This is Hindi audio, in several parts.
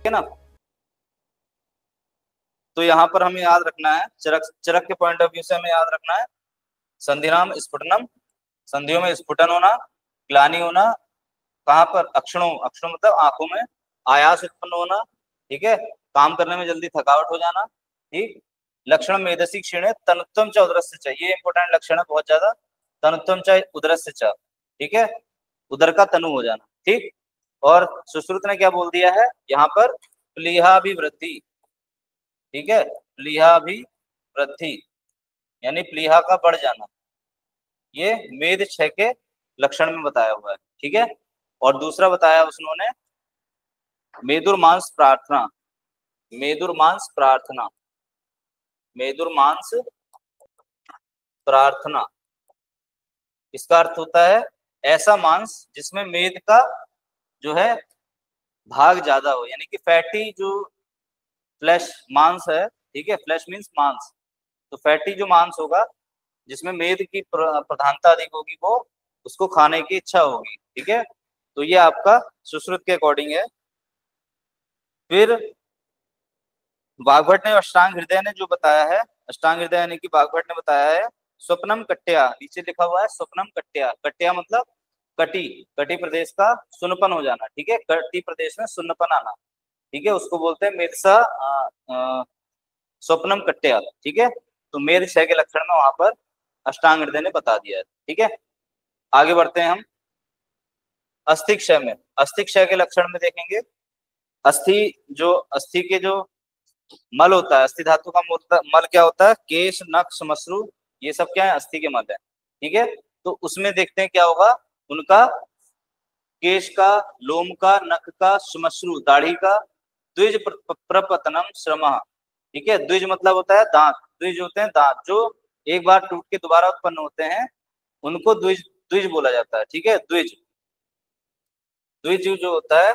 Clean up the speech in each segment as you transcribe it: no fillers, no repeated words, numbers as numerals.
है ना। तो यहाँ पर हमें याद रखना है, चरक चरक के पॉइंट ऑफ व्यू से हमें याद रखना है संधिनाम स्फुटनम, संधियों में स्फुटन होना, ग्लानि होना, कहाँ पर अक्षणों, अक्षणों मतलब आंखों में आयास उत्पन्न होना, ठीक है, काम करने में जल्दी थकावट हो जाना, ठीक। लक्षण मेदसी क्षीणे तनुत्वम च उदरस्य च, ये इंपॉर्टेंट लक्षण है बहुत ज्यादा, तनुत्वम च उदरस्य च, ठीक है, उदर का तनु हो जाना, ठीक। और सुश्रुत ने क्या बोल दिया है यहाँ पर, प्लीहाभिवृद्धि, ठीक है, प्लीहाभिवृद्धि यानी प्लीहा का बढ़ जाना, ये मेद क्षय के लक्षण में बताया हुआ है, ठीक है। और दूसरा बताया उसने मेदुर्मांस प्रार्थना, मेदुर्मांस प्रार्थना, मेदुर्मांस प्रार्थना, इसका अर्थ होता है ऐसा मांस जिसमें मेद का जो है भाग ज्यादा हो, यानी कि फैटी जो फ्लैश मांस है, ठीक है, फ्लैश मीन्स मांस, तो फैटी जो मांस होगा जिसमें मेद की प्रधानता अधिक होगी, वो उसको खाने की इच्छा होगी, ठीक है। तो ये आपका सुश्रुत के अकॉर्डिंग है। फिर वाग्भट ने अष्टांग हृदय ने जो बताया है, अष्टांग हृदय यानी कि वाग्भट ने बताया है स्वप्नम कट्या, नीचे लिखा हुआ है स्वप्नम कट्या, कट्या मतलब कटी, कटी प्रदेश का सुन्नपन हो जाना, ठीक है, कटी प्रदेश में सुन्नपन आना, ठीक है, उसको बोलते हैं मेधसा स्वप्नम कट्या, ठीक है। तो मेध क्षय के लक्षण में वहां पर अष्टांग हृदय ने बता दिया है, ठीक है। आगे बढ़ते हैं हम अस्थि क्षय में, अस्थि क्षय के लक्षण में देखेंगे, अस्थि जो अस्थि के जो मल होता है, अस्थि धातु का मल क्या होता है, केश नख श्मश्रु, ये सब क्या है, अस्थि के मल है, ठीक है। तो उसमें देखते हैं क्या होगा, उनका केश का, लोम का, नख का, श्मश्रु दाढ़ी का, द्विज प्रपतनम श्रम, ठीक है, द्विज मतलब होता है दांत, द्विज होते हैं दांत जो एक बार टूट के दोबारा उत्पन्न होते हैं, उनको द्विज, द्विज बोला जाता है, ठीक है, द्विज, द्विज जो होता है,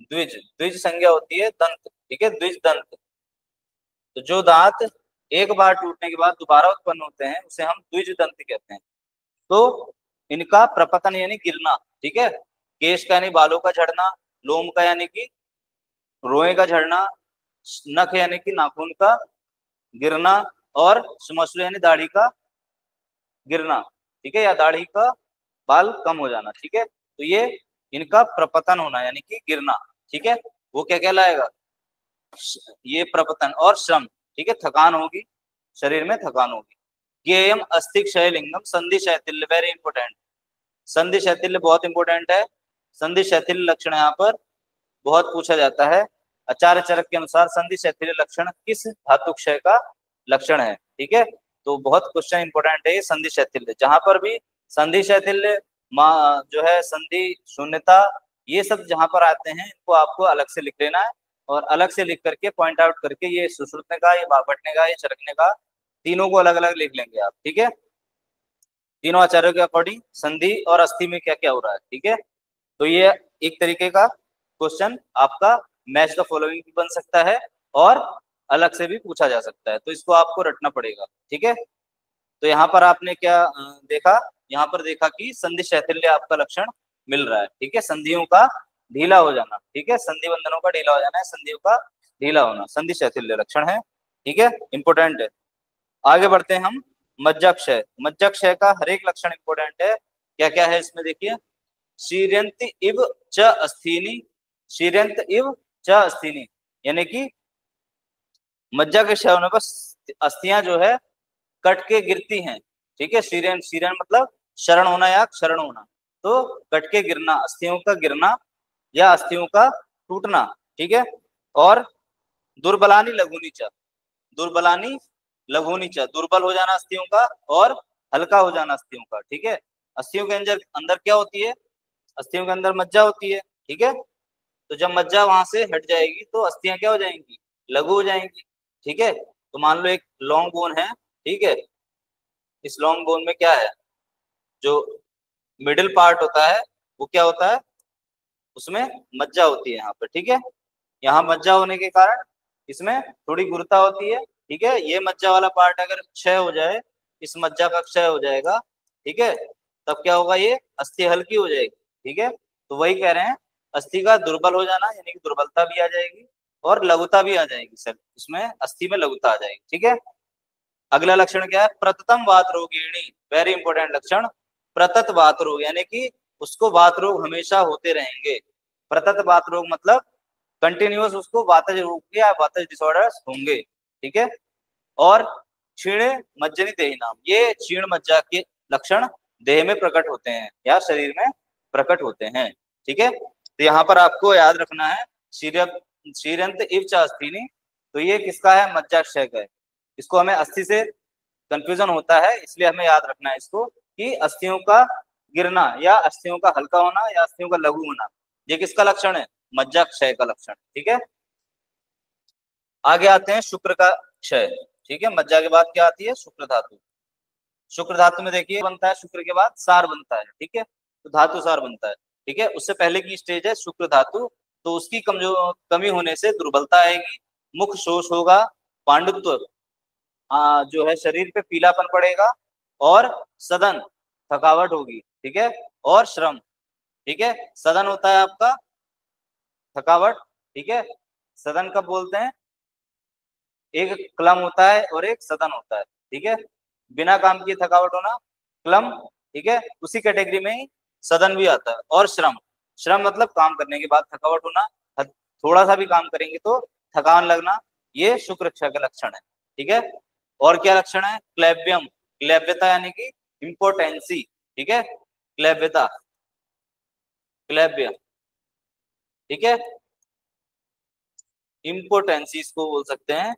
द्विज, द्विज संज्ञा होती है दंत, ठीक है, द्विज दंत, तो जो दांत एक बार टूटने के बाद दोबारा उत्पन्न होते हैं उसे हम द्विज दंत कहते हैं। तो इनका प्रपतन यानी गिरना, ठीक है, केश का यानी बालों का झड़ना, लोम का यानी कि रोए का झड़ना, नख यानी कि नाखून का गिरना, और श्मश्रु यानी दाढ़ी का गिरना, ठीक है, या दाढ़ी का बाल कम हो जाना, ठीक है। तो ये इनका प्रपतन होना यानी कि गिरना, ठीक है, वो क्या कहलाएगा, ये प्रपतन, और श्रम, ठीक है, थकान होगी, शरीर में थकान होगी। गेयम अस्थि क्षय लिंगम संधि शैथिल्य, वेरी इंपोर्टेंट, संधि शैथिल्य बहुत इंपोर्टेंट है, संधि शैथिल्य लक्षण यहाँ पर बहुत पूछा जाता है। आचार्य चरक के अनुसार संधि शैथिल्य लक्षण किस धातु क्षय का लक्षण है, ठीक है, तो बहुत क्वेश्चन इंपोर्टेंट है ये संधि शैथिल्य, जहां पर भी संधि शैथिल्य जो है संधि शून्यता, ये सब जहां पर आते हैं इनको आपको अलग से लिख लेना है, और अलग से लिख करके पॉइंट आउट करके ये सुश्रुत ने कहा, ये बापट ने कहा, ये चरक ने कहा, तीनों को अलग अलग लिख लेंगे आप, ठीक है, तीनों आचार्यों के अकॉर्डिंग संधि और अस्थि में क्या क्या हो रहा है, ठीक है। तो ये एक तरीके का क्वेश्चन आपका मैच द फॉलोइंग भी बन सकता है, और अलग से भी पूछा जा सकता है, तो इसको आपको रटना पड़ेगा, ठीक है। तो यहाँ पर आपने क्या देखा, यहाँ पर देखा कि संधि शैथिल्य आपका लक्षण मिल रहा है, ठीक है, संधियों का ढीला हो जाना, ठीक है, संधि बंधनों का ढीला हो जाना है, संधियों का ढीला होना संधि शैथिल्य लक्षण है, ठीक है, इंपोर्टेंट है। आगे बढ़ते हैं हम मज्जाक्षय, मज्जाक्षय का हर एक लक्षण इंपोर्टेंट है, क्या क्या है इसमें देखिए, शीर्यंत इव च अस्थीनि, शीर्यंत इव च अस्थीनि, यानी कि मज्जा के क्षय होने पर अस्थियां जो है कट के गिरती हैं, ठीक है, शीरन, शीरन मतलब शरण होना या क्षरण होना, तो कट के गिरना, अस्थियों का गिरना या अस्थियों का टूटना, ठीक है। और दुर्बलानी लघुनी च, दुर्बलानी लघुनी च, दुर्बल हो जाना अस्थियों का और हल्का हो जाना अस्थियों का, ठीक है। अस्थियों के अंदर अंदर क्या होती है, अस्थियों के अंदर मज्जा होती है, ठीक है, तो जब मज्जा वहां से हट जाएगी तो अस्थियां क्या हो जाएंगी, लघु हो जाएंगी, ठीक है। तो मान लो एक लॉन्ग बोन है, ठीक है, इस लॉन्ग बोन में क्या है, जो मिडिल पार्ट होता है वो क्या होता है, उसमें मज्जा होती है यहाँ पर, ठीक है, यहाँ मज्जा होने के कारण इसमें थोड़ी गुरुता होती है, ठीक है, ये मज्जा वाला पार्ट अगर क्षय हो जाए, इस मज्जा का क्षय हो जाएगा, ठीक है, तब क्या होगा, ये अस्थि हल्की हो जाएगी, ठीक है। तो वही कह रहे हैं अस्थि का दुर्बल हो जाना यानी कि दुर्बलता भी आ जाएगी, और लघुता भी आ जाएगी सर, उसमें अस्थि में लघुता आ जाएगी। ठीक है, अगला लक्षण क्या है, प्रततम वात रोगिणी, वेरी इंपॉर्टेंट लक्षण, प्रतत वात रोग, यानी कि उसको वात रोग हमेशा होते रहेंगे। प्रतत वात रोग मतलब कंटिन्यूअस उसको वातज रोग या वातज डिसऑर्डर्स होंगे। ठीक है, और क्षीण मज्जनी देही नाम, ये क्षीण मज्जा के लक्षण देह में प्रकट होते हैं या शरीर में प्रकट होते हैं। ठीक है, तो यहाँ पर आपको याद रखना है शीरंत इव च अस्थिनी, तो ये किसका है, मज्जाक्षय का है। इसको हमें अस्थि से कंफ्यूजन होता है, इसलिए हमें याद रखना है इसको कि अस्थियों का गिरना या अस्थियों का हल्का होना या अस्थियों का लघु होना, ये किसका लक्षण है, मज्जाक्षय का लक्षण। ठीक है, आगे आते हैं शुक्र का क्षय। ठीक है, मज्जा के बाद क्या आती है, शुक्र धातु। शुक्र धातु में देखिए बनता है, शुक्र के बाद सार बनता है। ठीक है, तो धातु सार बनता है। ठीक है, उससे पहले की स्टेज है शुक्र धातु, तो उसकी कमी होने से दुर्बलता आएगी, मुख शोष होगा, पांडुत्व जो है शरीर पे पीलापन पड़ेगा, और सदन थकावट होगी। ठीक है, और श्रम। ठीक है, सदन होता है आपका थकावट। ठीक है, सदन कब बोलते हैं, एक क्लम होता है और एक सदन होता है। ठीक है, बिना काम किए थकावट होना क्लम। ठीक है, उसी कैटेगरी में ही सदन भी आता है। और श्रम, श्रम मतलब काम करने के बाद थकावट होना, थोड़ा सा भी काम करेंगे तो थकान लगना, ये शुक्र क्षय का लक्षण है। ठीक है, और क्या लक्षण है, क्लैब्यम, क्लैब्यता यानी कि इम्पोर्टेंसी। ठीक है, क्लैब्यता, क्लैब्य। ठीक है, इम्पोर्टेंसी इसको बोल सकते हैं,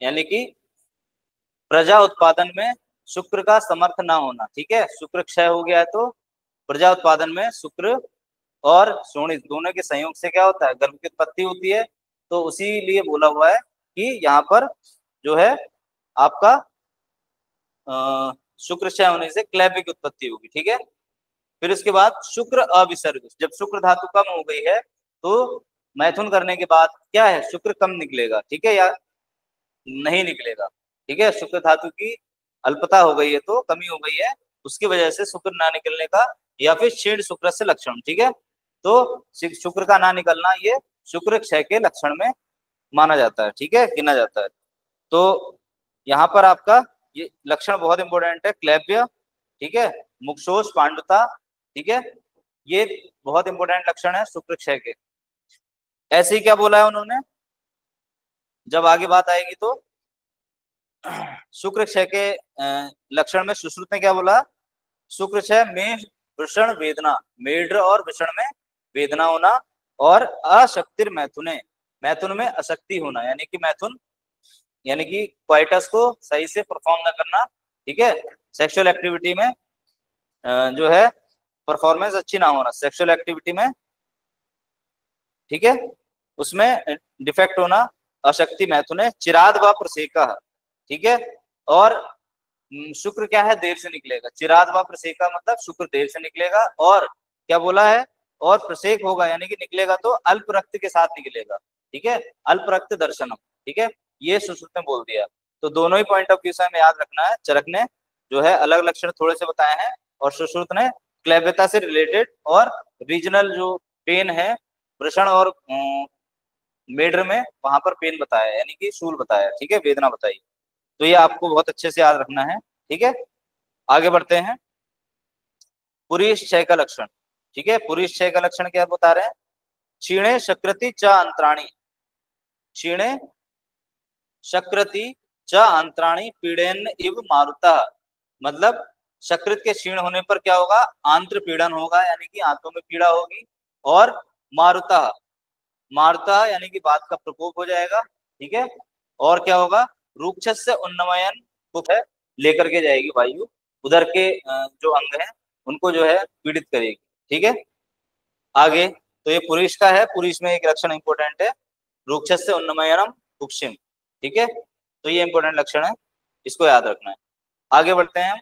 यानी कि प्रजा उत्पादन में शुक्र का समर्थ ना होना। ठीक है, शुक्र क्षय हो गया है तो प्रजा उत्पादन में शुक्र और शोणित दोनों के संयोग से क्या होता है, गर्भ की उत्पत्ति होती है। तो उसी लिए बोला हुआ है कि यहाँ पर जो है आपका शुक्र क्षय होने से क्लैब्य की उत्पत्ति होगी। ठीक है, फिर उसके बाद शुक्र अविसर्ग, जब शुक्र धातु कम हो गई है तो मैथुन करने के बाद क्या है, शुक्र कम निकलेगा। ठीक है, या नहीं निकलेगा। ठीक है, शुक्र धातु की अल्पता हो गई है तो कमी हो गई है, उसकी वजह से शुक्र ना निकलने का, या फिर क्षीण शुक्र से लक्षण। ठीक है, तो शुक्र का ना निकलना ये शुक्र क्षय के लक्षण में माना जाता है। ठीक है, गिना जाता है। तो यहाँ पर आपका ये लक्षण बहुत इंपॉर्टेंट है, क्लैब्य। ठीक है, मुक्षोष पांडुता। ठीक है, ये बहुत इंपॉर्टेंट लक्षण है शुक्र क्षय के। ऐसे ही क्या बोला है उन्होंने, जब आगे बात आएगी तो शुक्र क्षय के लक्षण में सुश्रुत ने क्या बोला, शुक्र क्षय में वृषण वेदना, मेढ्र और वृषण में वेदना होना, और अशक्तिर मैथुने, मैथुन में अशक्ति होना, यानी कि मैथुन यानी कि क्वाइटस को सही से परफॉर्म ना करना। ठीक है, सेक्सुअल एक्टिविटी में जो है परफॉर्मेंस अच्छी ना होना सेक्सुअल एक्टिविटी में। ठीक है, उसमें डिफेक्ट होना, अशक्ति मैथुने, चिराद व प्रसेका। ठीक है, और शुक्र क्या है, देर से निकलेगा, चिराद व प्रसेका मतलब शुक्र देर से निकलेगा, और क्या बोला है, और प्रसेक होगा यानी कि निकलेगा तो अल्प रक्त के साथ निकलेगा। ठीक है, अल्प रक्त दर्शनम। ठीक है, ये सुश्रुत ने बोल दिया। तो दोनों ही पॉइंट ऑफ व्यू से हमें याद रखना है, चरक ने जो है अलग लक्षण थोड़े से बताए हैं, और सुश्रुत ने क्लैब्यता से रिलेटेड और रीजनल जो पेन है वृषण और मेढ्र में, वहां पर पेन बताया यानी कि शूल बताया। ठीक है, वेदना बताई। तो ये आपको बहुत अच्छे से याद रखना है। ठीक है, आगे बढ़ते हैं, पुरीश क्षय का लक्षण। ठीक है, पुरीश क्षय का लक्षण क्या बता रहे हैं, क्षीणे शक्रति च अंतराणी, क्षीणे शक्रति च अंतराणी पीड़न इव मारुता, मतलब शकृत के क्षीण होने पर क्या होगा, आंत्र पीड़न होगा यानी कि आंतों में पीड़ा होगी, और मारुता, मारुता यानी कि बात का प्रकोप हो जाएगा। ठीक है, और क्या होगा, रूक्षस से उन्नमयन को है लेकर के जाएगी वायु, उधर के जो अंग हैं उनको जो है पीड़ित करेगी। ठीक है, आगे तो ये पुरुष का है, पुरुष में एक लक्षण इंपॉर्टेंट है, रूक्षस से उन्नमयनम कुक्षिम। ठीक है, तो ये इंपॉर्टेंट लक्षण है, इसको याद रखना है। आगे बढ़ते हैं,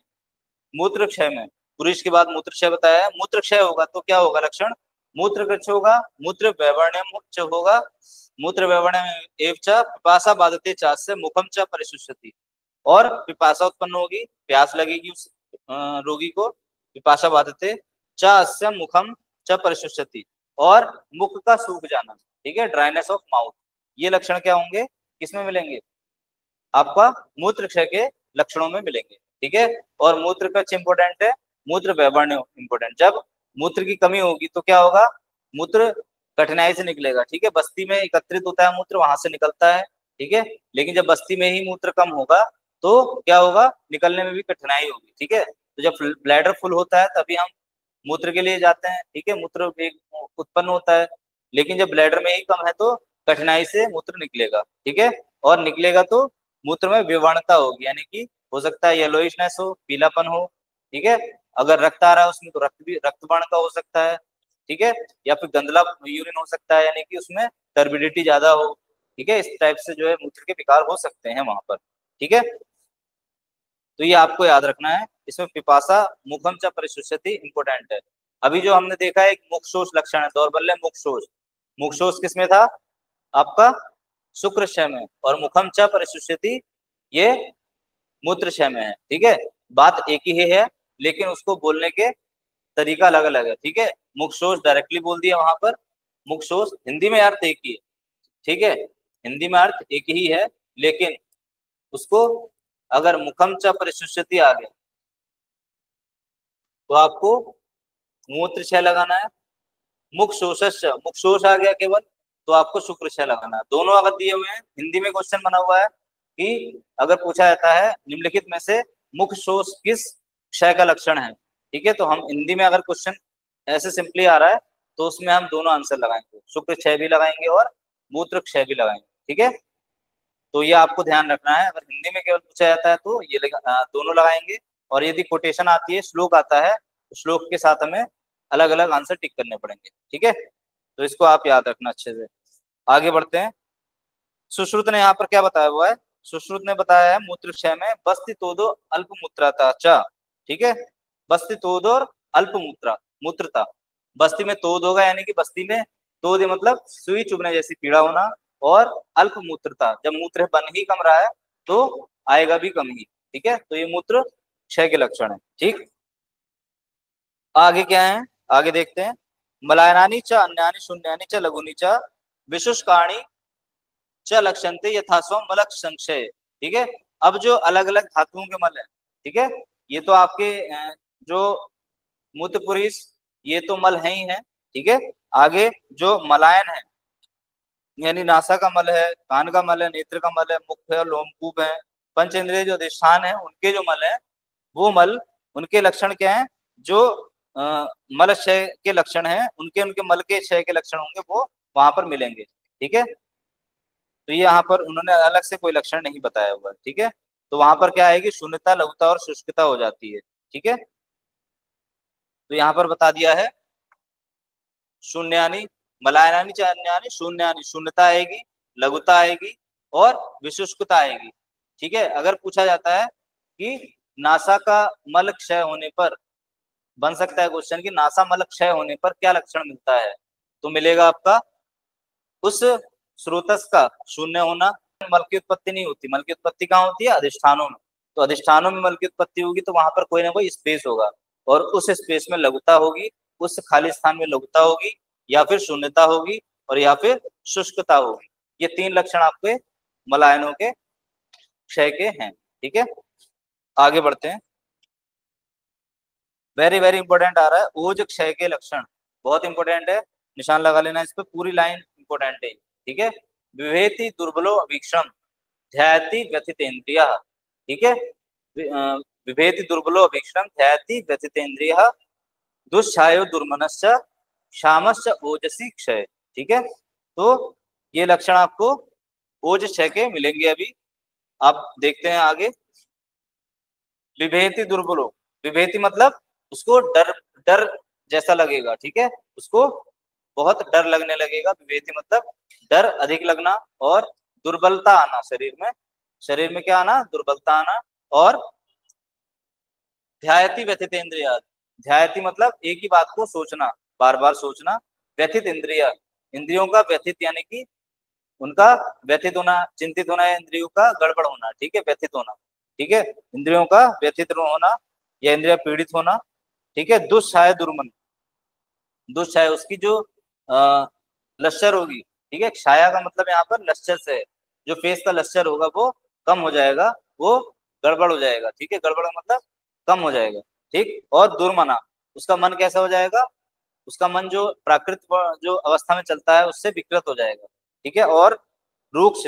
मूत्र क्षय में पुरुष के बाद मूत्र क्षय बताया है, मूत्र क्षय होगा तो क्या होगा लक्षण, मूत्र कृच्छ होगा, मूत्र वैवर्ण्यम होगा, मूत्र वैवर्ण्यम एव च पिपासा बाधते चास्य मुखम च परिशुष्यति, और पिपासा उत्पन्न होगी, प्यास लगेगी उस रोगी को, पिपासा बाधते चास्य मुखम च परिशुष्यति, और मुख का सूख जाना। ठीक है, ड्राइनेस ऑफ माउथ, ये लक्षण क्या होंगे, किसमें मिलेंगे, आपका मूत्र क्षय के लक्षणों में मिलेंगे। ठीक है, और मूत्र का इंपॉर्टेंट है, मूत्र व्यवहार इंपॉर्टेंट। जब मूत्र की कमी होगी तो क्या होगा, मूत्र कठिनाई से निकलेगा। ठीक है, बस्ती में एकत्रित होता है मूत्र, वहां से निकलता है। ठीक है, लेकिन जब बस्ती में ही मूत्र कम होगा तो क्या होगा, निकलने में भी कठिनाई होगी। ठीक है, तो जब ब्लैडर फुल होता है तभी हम मूत्र के लिए जाते हैं। ठीक है, मूत्र उत्पन्न होता है, लेकिन जब ब्लैडर में ही कम है तो कठिनाई से मूत्र निकलेगा। ठीक है, और निकलेगा तो मूत्र में विवर्णता होगी, यानी कि हो सकता है येलोइशनेस हो, पीलापन हो। ठीक है, अगर रक्त आ रहा है उसमें तो रक्त भी रक्त वर्ण का हो सकता है। ठीक है, या फिर गंदला यूरिन हो सकता है, यानी कि उसमें टर्बिडिटी ज्यादा हो। ठीक है, इस टाइप से जो है मूत्र के विकार हो सकते हैं वहां पर। ठीक है, तो ये आपको याद रखना है। इसमें पिपासा मुखम च परिशुष्यति इंपोर्टेंट है। अभी जो हमने देखा है एक मुखशोष लक्षण है, दौर्बल्य मुखशोष। मुखशोष किसमें था, आपका शुक्रक्षय में, और मुखम च परिशुष्यति ये मूत्रक्षय में है। ठीक है, बात एक ही है लेकिन उसको बोलने के तरीका अलग अलग है। ठीक है, मुखशोष डायरेक्टली बोल दिया वहां पर, मुखशोष हिंदी में अर्थ एक ही है। ठीक है, हिंदी में अर्थ एक ही है, लेकिन उसको अगर मुखम च परिशुष्यति आ गया तो आपको मूत्रक्षय लगाना है। मुखशोष आ गया केवल तो आपको शुक्रक्षय लगाना है। दोनों अगर दिए हुए हैं, हिंदी में क्वेश्चन बना हुआ है कि अगर पूछा जाता है निम्नलिखित में से मुखशोष किस क्षय का लक्षण है। ठीक है, तो हम हिंदी में अगर क्वेश्चन ऐसे सिंपली आ रहा है तो उसमें हम दोनों आंसर लगाएंगे, शुक्र क्षय भी लगाएंगे और मूत्र क्षय भी लगाएंगे। ठीक है, तो ये आपको ध्यान रखना है। अगर हिंदी में केवल पूछा जाता है तो ये दोनों लगाएंगे, और यदि कोटेशन आती है, श्लोक आता है, तो श्लोक के साथ हमें अलग अलग आंसर टिक करने पड़ेंगे। ठीक है, तो इसको आप याद रखना अच्छे से। आगे बढ़ते हैं। सुश्रुत ने यहाँ पर क्या बताया हुआ है, सुश्रुत ने बताया है मूत्रक्षय में बस्ति तोदो अल्प मूत्रता चा। ठीक है, बस्ति तोद और अल्प मूत्रता। बस्ती में तोद होगा, यानी कि बस्ती में तोद मतलब सुई चुभने जैसी पीड़ा होना, और अल्प मूत्रता जब मूत्र बन ही कम रहा है तो आएगा भी कम ही। ठीक है, तो ये मूत्र क्षय के लक्षण है। ठीक, आगे क्या है, आगे देखते हैं। मलायनानी च अन्यानि शून्यानि च लघुनी च विशुष्काणी च लक्षणते यथास्व मल संक्षय। ठीक है, अब जो अलग अलग धातुओं के मल है, ठीक है, ये तो आपके जो मूत्र पुरीष, ये तो मल है ही है। ठीक है, आगे जो मलायन है, यानी नासा का मल है, कान का मल है, नेत्र का मल है, मुख है और लोमकूप है, पंचेंद्रिय जो अधिष्ठान है उनके जो मल है, वो मल, उनके लक्षण क्या है, जो मल क्षय के लक्षण है, उनके उनके मल के क्षय के लक्षण होंगे वो वहां पर मिलेंगे। ठीक है, तो ये यहाँ पर उन्होंने अलग से कोई लक्षण नहीं बताया हुआ है। ठीक है, तो वहां पर क्या आएगी, शून्यता, लघुता और शुष्कता हो जाती है। ठीक है, तो यहाँ पर बता दिया है शून्यानी, मलायनानी चान्यानी शून्यानी, शून्यता आएगी, लघुता आएगी और विशुष्कता आएगी। ठीक है, अगर पूछा जाता है कि नासा का मल क्षय होने पर, बन सकता है क्वेश्चन कि नासा मल क्षय होने पर क्या लक्षण मिलता है, तो मिलेगा आपका उस स्रोतस का शून्य होना। मल की उत्पत्ति नहीं होती, मल की उत्पत्ति कहाँ होती है, अधिष्ठानों में। तो अधिष्ठानों में मल की उत्पत्ति होगी तो वहां पर कोई ना कोई स्पेस होगा, और उस स्पेस में लघुता होगी, उस खाली स्थान में लघुता होगी, या फिर शून्यता होगी, और या फिर शुष्कता होगी। ये तीन लक्षण आपके मलायनों के क्षय के हैं। ठीक है, आगे बढ़ते हैं। वेरी वेरी इंपॉर्टेंट आ रहा है, ओज क्षय के लक्षण, बहुत इंपॉर्टेंट है, निशान लगा लेना इस पे, पूरी लाइन इंपॉर्टेंट है। ठीक है, विभेति दुर्बलो अभीक्षण ध्याति व्यथितेन्द्रिय। ठीक है, विभेति दुर्बलो अभीक्षण ध्याति व्यथितेन्द्रिय दुष्छायो दुर्मनश्च क्षामश्च ओजसी क्षय। ठीक है, तो ये लक्षण आपको ओज क्षय के मिलेंगे। अभी आप देखते हैं आगे। विभेति दुर्बलो, विभेति मतलब उसको डर डर जैसा लगेगा। ठीक है, उसको बहुत डर लगने लगेगा। विभेति मतलब डर अधिक लगना, और दुर्बलता आना शरीर में, शरीर में क्या आना, दुर्बलता आना। और ध्यायति व्यथित इंद्रिय, ध्यायति मतलब एक ही बात को सोचना, बार बार सोचना। व्यथित इंद्रिय, इंद्रियों का व्यथित यानी कि उनका व्यथित होना, चिंतित होना है, इंद्रियों का गड़बड़ होना। ठीक है, व्यथित होना। ठीक है, इंद्रियों का व्यथित होना या इंद्रिया पीड़ित होना। ठीक है, दुष्छाय दुर्मन, दुष्छाय उसकी जो लश्कर होगी, ठीक है, क्षाया का मतलब यहाँ पर लश्चर से है, जो फेस का लश्चर होगा वो कम हो जाएगा, वो गड़बड़ हो जाएगा, ठीक है, गड़बड़ का मतलब कम हो जाएगा, ठीक। और दुर्मना, उसका मन कैसा हो जाएगा, उसका मन जो प्राकृत जो अवस्था में चलता है उससे विकृत हो जाएगा, ठीक है। और रूक्ष,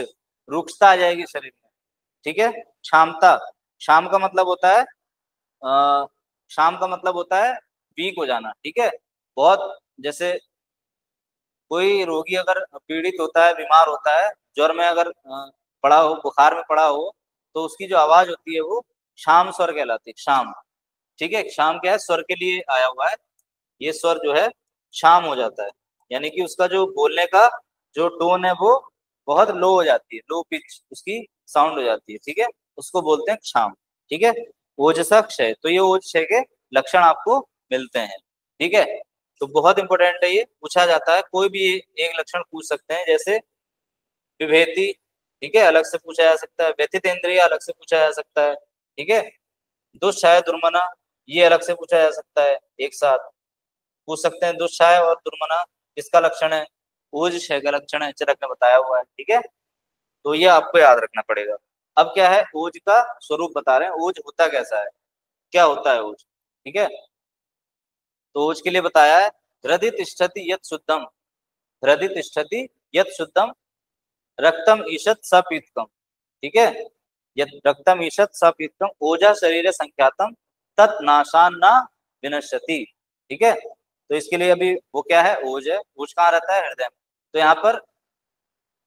रूक्षता आ जाएगी शरीर में, ठीक है। क्षामता, शाम का मतलब होता है शाम का मतलब होता है वीक हो जाना, ठीक है। बहुत, जैसे कोई रोगी अगर पीड़ित होता है, बीमार होता है, ज्वर में अगर पड़ा हो, बुखार में पड़ा हो, तो उसकी जो आवाज होती है वो शाम स्वर कहलाती है, शाम, ठीक है। शाम क्या है, स्वर के लिए आया हुआ है, ये स्वर जो है शाम हो जाता है, यानी कि उसका जो बोलने का जो टोन है वो बहुत लो हो जाती है, लो पिच उसकी साउंड हो जाती है, ठीक है, उसको बोलते हैं क्षाम, ठीक है। ओजसा क्षय, तो ये ओज क्षय के लक्षण आपको मिलते हैं, ठीक है। तो बहुत इंपॉर्टेंट है, ये पूछा जाता है, कोई भी एक लक्षण पूछ सकते हैं, जैसे विभेति, ठीक है, अलग से पूछा जा सकता है, व्यथित इंद्रिय अलग से पूछा जा सकता है, ठीक है। दुष्छाया दुर्मना, ये अलग से पूछा जा सकता है, एक साथ पूछ सकते हैं। दुष्छाया और दुर्मना किसका लक्षण है, ओज क्षय का लक्षण है, चरक ने बताया हुआ है, ठीक है। तो ये आपको याद रखना पड़ेगा। अब क्या है, ओज का स्वरूप बता रहे हैं, ओज होता कैसा है, क्या होता है ओज, ठीक है। तो ओज के लिए बताया है, हृदय तिष्ठति यत् शुद्धम, हृदय तिष्ठति यत् शुद्धम, रक्तम ईशत सपीतकम, ठीक है। यत् रक्तम ईशत सपीतकम ओजा शरीर संख्यातम तत् नाशान न विनश्यति, ठीक है। तो इसके लिए अभी वो क्या है, ओज है, ओज कहाँ रहता है, हृदय में। तो यहाँ पर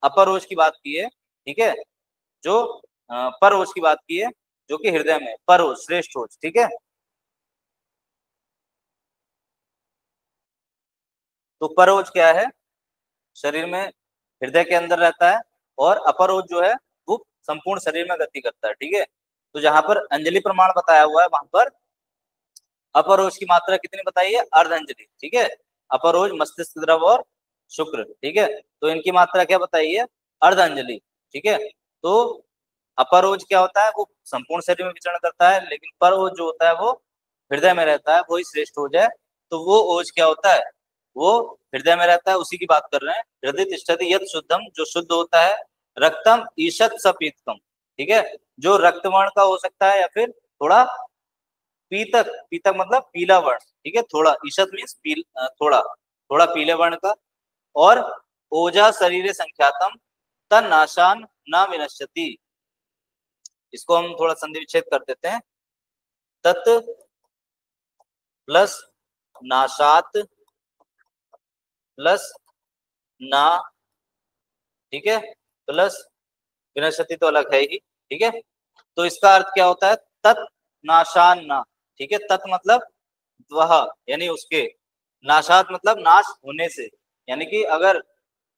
अपर ओज की बात की है, ठीक है, जो पर ओज की बात की है, जो कि हृदय में, पर ओज श्रेष्ठ ओज, ठीक है। तो पर ओज क्या है, शरीर में हृदय के अंदर रहता है, और अपर ओज जो है वो संपूर्ण शरीर में गति करता है, ठीक है। तो जहां पर अंजलि प्रमाण बताया हुआ है, वहां पर अपर ओज की मात्रा कितनी बताई है, अर्धांजलि, ठीक है। अपर ओज मस्तिष्क द्रव और शुक्र, ठीक है, तो इनकी मात्रा क्या बताई है, अर्धांजलि, ठीक है। तो अपर ओज क्या होता है, वो संपूर्ण शरीर में विचरण करता है, लेकिन पर ओज जो होता है वो हृदय में रहता है, वही श्रेष्ठ ओज है। तो वो ओज क्या होता है, वो हृदय में रहता है, उसी की बात कर रहे हैं। हृदय तिष्ठति यत् शुद्धम, जो शुद्ध होता है, रक्तम ईशत सपीतकम, ठीक है, जो रक्तवर्ण का हो सकता है, या फिर थोड़ा पीतक, पीतक मतलब पीला वर्ण, ठीक है, थोड़ा, ईशत मीन्स थोड़ा, थोड़ा पीले वर्ण का। और ओजा शरीर संख्यातम तन नाशान न विनश्यति, इसको हम थोड़ा संधि विच्छेद कर देते हैं, तत् प्लस नाशात प्लस ना, ठीक है, प्लस विनश्यति तो अलग है ही, ठीक है। तो इसका अर्थ क्या होता है, तत् नाशान ना, ठीक है, तत् मतलब वह, यानी उसके, नाशात मतलब नाश होने से, यानी कि अगर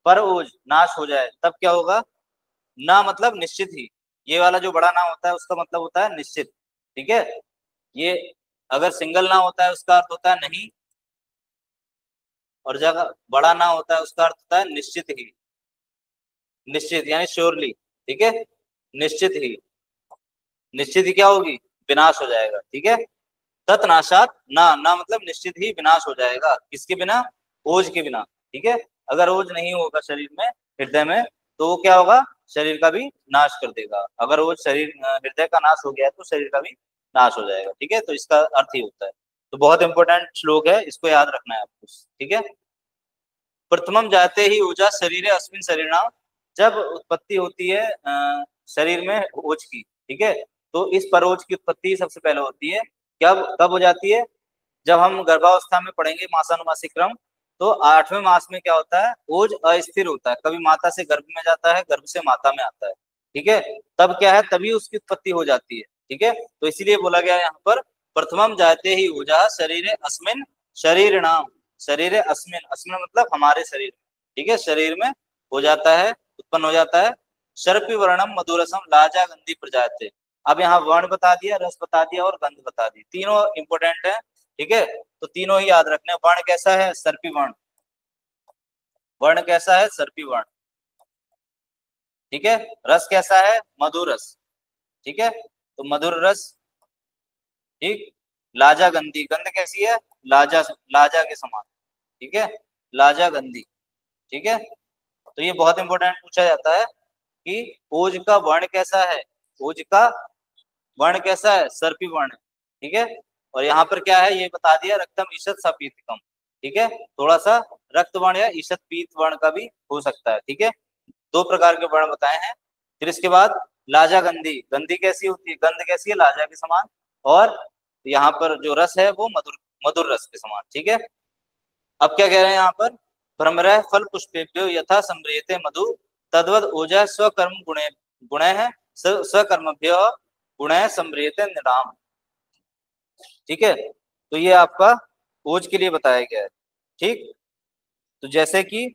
पर ओज नाश हो जाए तब क्या होगा, ना मतलब निश्चित ही, ये वाला जो बड़ा ना होता है उसका मतलब होता है निश्चित, ठीक है। ये अगर सिंगल ना होता है उसका अर्थ होता है नहीं, और जगह बड़ा ना होता है उसका अर्थ होता है निश्चित ही, निश्चित यानी श्योरली, ठीक है, निश्चित ही, निश्चित ही क्या होगी, विनाश हो जाएगा, ठीक है। तत्नाशात ना मतलब निश्चित ही विनाश हो जाएगा, किसके बिना, ओज के बिना, ठीक है। अगर ओज नहीं होगा शरीर में, हृदय में, तो वो क्या होगा, शरीर का भी नाश कर देगा। अगर वो शरीर हृदय का नाश हो गया है तो शरीर का भी नाश हो जाएगा, ठीक है। तो इसका अर्थ ही होता है। तो बहुत इंपॉर्टेंट श्लोक है, इसको याद रखना है आपको, ठीक है। प्रथमम जाते ही ऊर्जा शरीर अस्मिन शरीरणाम, जब उत्पत्ति होती है शरीर में ओज की, ठीक है, तो इस परोज की उत्पत्ति सबसे पहले होती है, कब कब हो जाती है, जब हम गर्भावस्था में पढ़ेंगे मासानुमासिक क्रम, तो 8वें मास में क्या होता है, ओज अस्थिर होता है, कभी माता से गर्भ में जाता है, गर्भ से माता में आता है, ठीक है। तब क्या है, तभी उसकी उत्पत्ति हो जाती है, ठीक है। तो इसीलिए बोला गया यहाँ पर, प्रथमम जाते ही ऊजा शरीर अस्मिन शरीर नाम, शरीर अस्मिन, अस्मिन मतलब हमारे शरीर, ठीक है, शरीर में हो जाता है, उत्पन्न हो जाता है। सर्पी वर्णम मधुरसम लाजा गंधी प्रजाते, अब यहाँ वर्ण बता दिया, रस बता दिया और गंध बता दी, तीनों इंपोर्टेंट है, ठीक है। तो तीनों ही याद रखने। वर्ण कैसा है, सर्पी वर्ण, वर्ण कैसा है, सर्पी वर्ण, ठीक है। रस कैसा है, मधुर रस, ठीक है, तो मधुर रस, ठीक। लाजा गंधी, गंध कैसी है, लाजा, लाजा के समान, ठीक है, लाजा गंधी, ठीक है। तो ये बहुत इंपॉर्टेंट पूछा जाता है कि ओज का वर्ण कैसा है, ओज का वर्ण कैसा है, सर्पी वर्ण, ठीक है। और यहाँ पर क्या है ये बता दिया, रक्तम ईशत सपीतकम, ठीक है। थोड़ा सा रक्त वर्ण या ईशत पीत वर्ण का भी हो सकता है, ठीक है। दो प्रकार के वर्ण बताए हैं। फिर इसके बाद लाजा गंधी, गंधी कैसी होती है, गंध कैसी है, लाजा के समान। और यहाँ पर जो रस है वो मधुर, मधुर रस के समान, ठीक है। अब क्या कह रहे हैं यहाँ पर, भ्रमरः फल पुष्पेभ्यो यथा संम्रियते मधु तद्वद ओजः स्वकर्म गुणे गुणः स्वकर्मभ्यो गुणः संम्रियते निराम, ठीक है। तो ये आपका ओज के लिए बताया गया है, ठीक। तो जैसे कि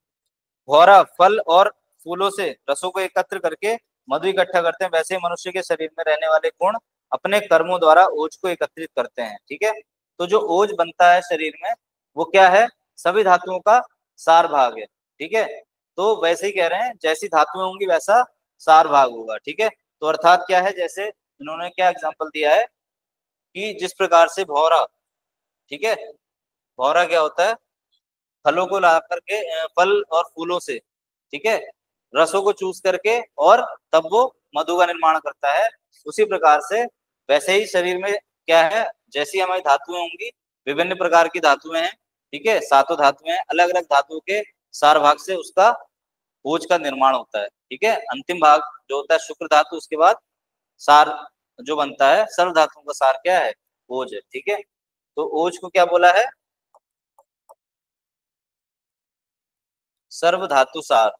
भौरा फल और फूलों से रसों को एकत्र करके मधु इकट्ठा करते हैं, वैसे ही मनुष्य के शरीर में रहने वाले गुण अपने कर्मों द्वारा ओज को एकत्रित करते हैं, ठीक है। तो जो ओज बनता है शरीर में वो क्या है, सभी धातुओं का सार भाग है, ठीक है। तो वैसे ही कह रहे हैं जैसी धातुएं होंगी वैसा सार भाग होगा, ठीक है। तो अर्थात क्या है, जैसे इन्होंने क्या एग्जाम्पल दिया है कि जिस प्रकार से भौरा, ठीक है, भौरा क्या होता है, फलों को ला करके फल और फूलों से, ठीक है, रसों को चूस करके और तब वो मधु का निर्माण करता है। उसी प्रकार से वैसे ही शरीर में क्या है, जैसी हमारी धातुएं होंगी, विभिन्न प्रकार की धातुएं हैं, ठीक है, सातों धातुएं, अलग अलग धातुओं के सार भाग से उसका ओज का निर्माण होता है, ठीक है। अंतिम भाग जो होता है शुक्र धातु, उसके बाद सार जो बनता है, सर्व धातुओं का सार क्या है, ओज है, ठीक है। तो ओज को क्या बोला है, सर्व धातु सार,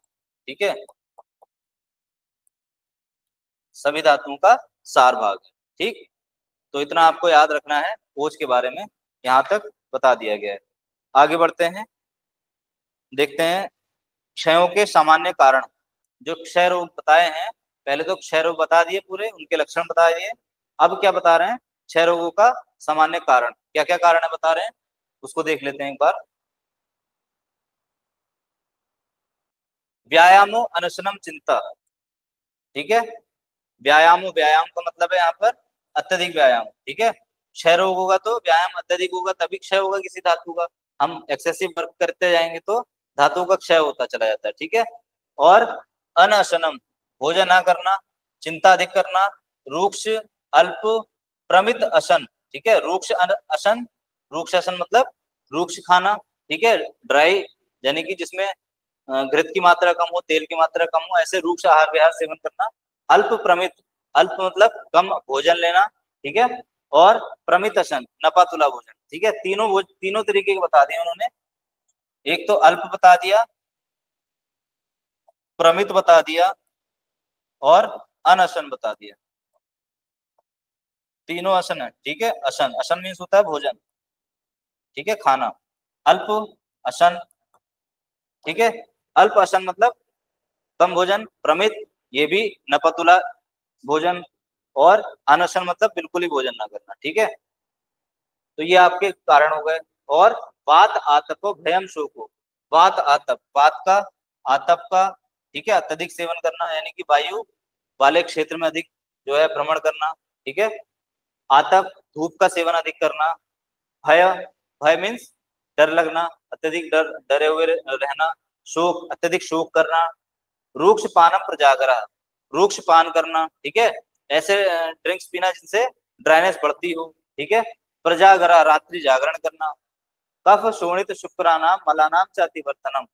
ठीक है, सभी धातुओं का सार भाग है, ठीक। तो इतना आपको याद रखना है ओज के बारे में, यहाँ तक बता दिया गया है। आगे बढ़ते हैं, देखते हैं क्षयों के सामान्य कारण। जो क्षय रोग बताए हैं, पहले तो क्षय रोग बता दिए, पूरे उनके लक्षण बता दिए। अब क्या बता रहे हैं, क्षय रोगों का सामान्य कारण, क्या क्या कारण है बता रहे हैं, उसको देख लेते हैं एक बार। व्यायामो अनशनम चिंता, ठीक है। व्यायाम, व्यायाम का मतलब है यहाँ पर अत्यधिक व्यायाम, ठीक है। क्षय रोग होगा तो व्यायाम अत्यधिक होगा तभी क्षय होगा किसी धातु का। हम एक्सेसिव वर्क करते जाएंगे तो धातु का क्षय होता चला जाता है, ठीक है। और अनशनम, भोजन ना करना, चिंता अधिक करना, रूक्ष अल्प प्रमित अशन, ठीक है। रूक्ष अशन, रूक्ष अशन मतलब रूक्ष खाना, ठीक है, ड्राई, यानी कि जिसमें घृत की मात्रा कम हो, तेल की मात्रा कम हो, ऐसे रूक्ष आहार विहार सेवन करना। अल्प प्रमित, अल्प मतलब कम भोजन लेना, ठीक है। और प्रमित अशन, नपा तुला भोजन, ठीक है। तीनों तरीके के बता दिए उन्होंने, एक तो अल्प बता दिया, प्रमित बता दिया और अनशन बता दिया। तीनों अशन है, ठीक है। अशन, अशन मीन्स होता है भोजन, ठीक है, खाना। अल्प अशन, ठीक है, अल्प अशन मतलब कम भोजन, प्रमित ये भी नपतुला भोजन, और अनशन मतलब बिल्कुल ही भोजन ना करना, ठीक है। तो ये आपके कारण हो गए। और वात आतप भयम शोको, वात आतप, वात का, आतप का, ठीक है, अत्यधिक सेवन करना, यानी कि वायु वाले क्षेत्र में अधिक जो है भ्रमण करना, ठीक है। आतप धूप का सेवन अधिक करना। भय, भय मीन्स डर लगना, अत्यधिक डरे हुए रहना। शोक, अत्यधिक शोक करना। रूक्ष पानम प्रजागरा, रूक्ष पान करना, ठीक है, ऐसे ड्रिंक्स पीना जिनसे ड्राइनेस बढ़ती हो, ठीक है। प्रजागरा, रात्रि जागरण करना। कफ शोणित शुक्रानाम मलानाम चातिवर्तनम,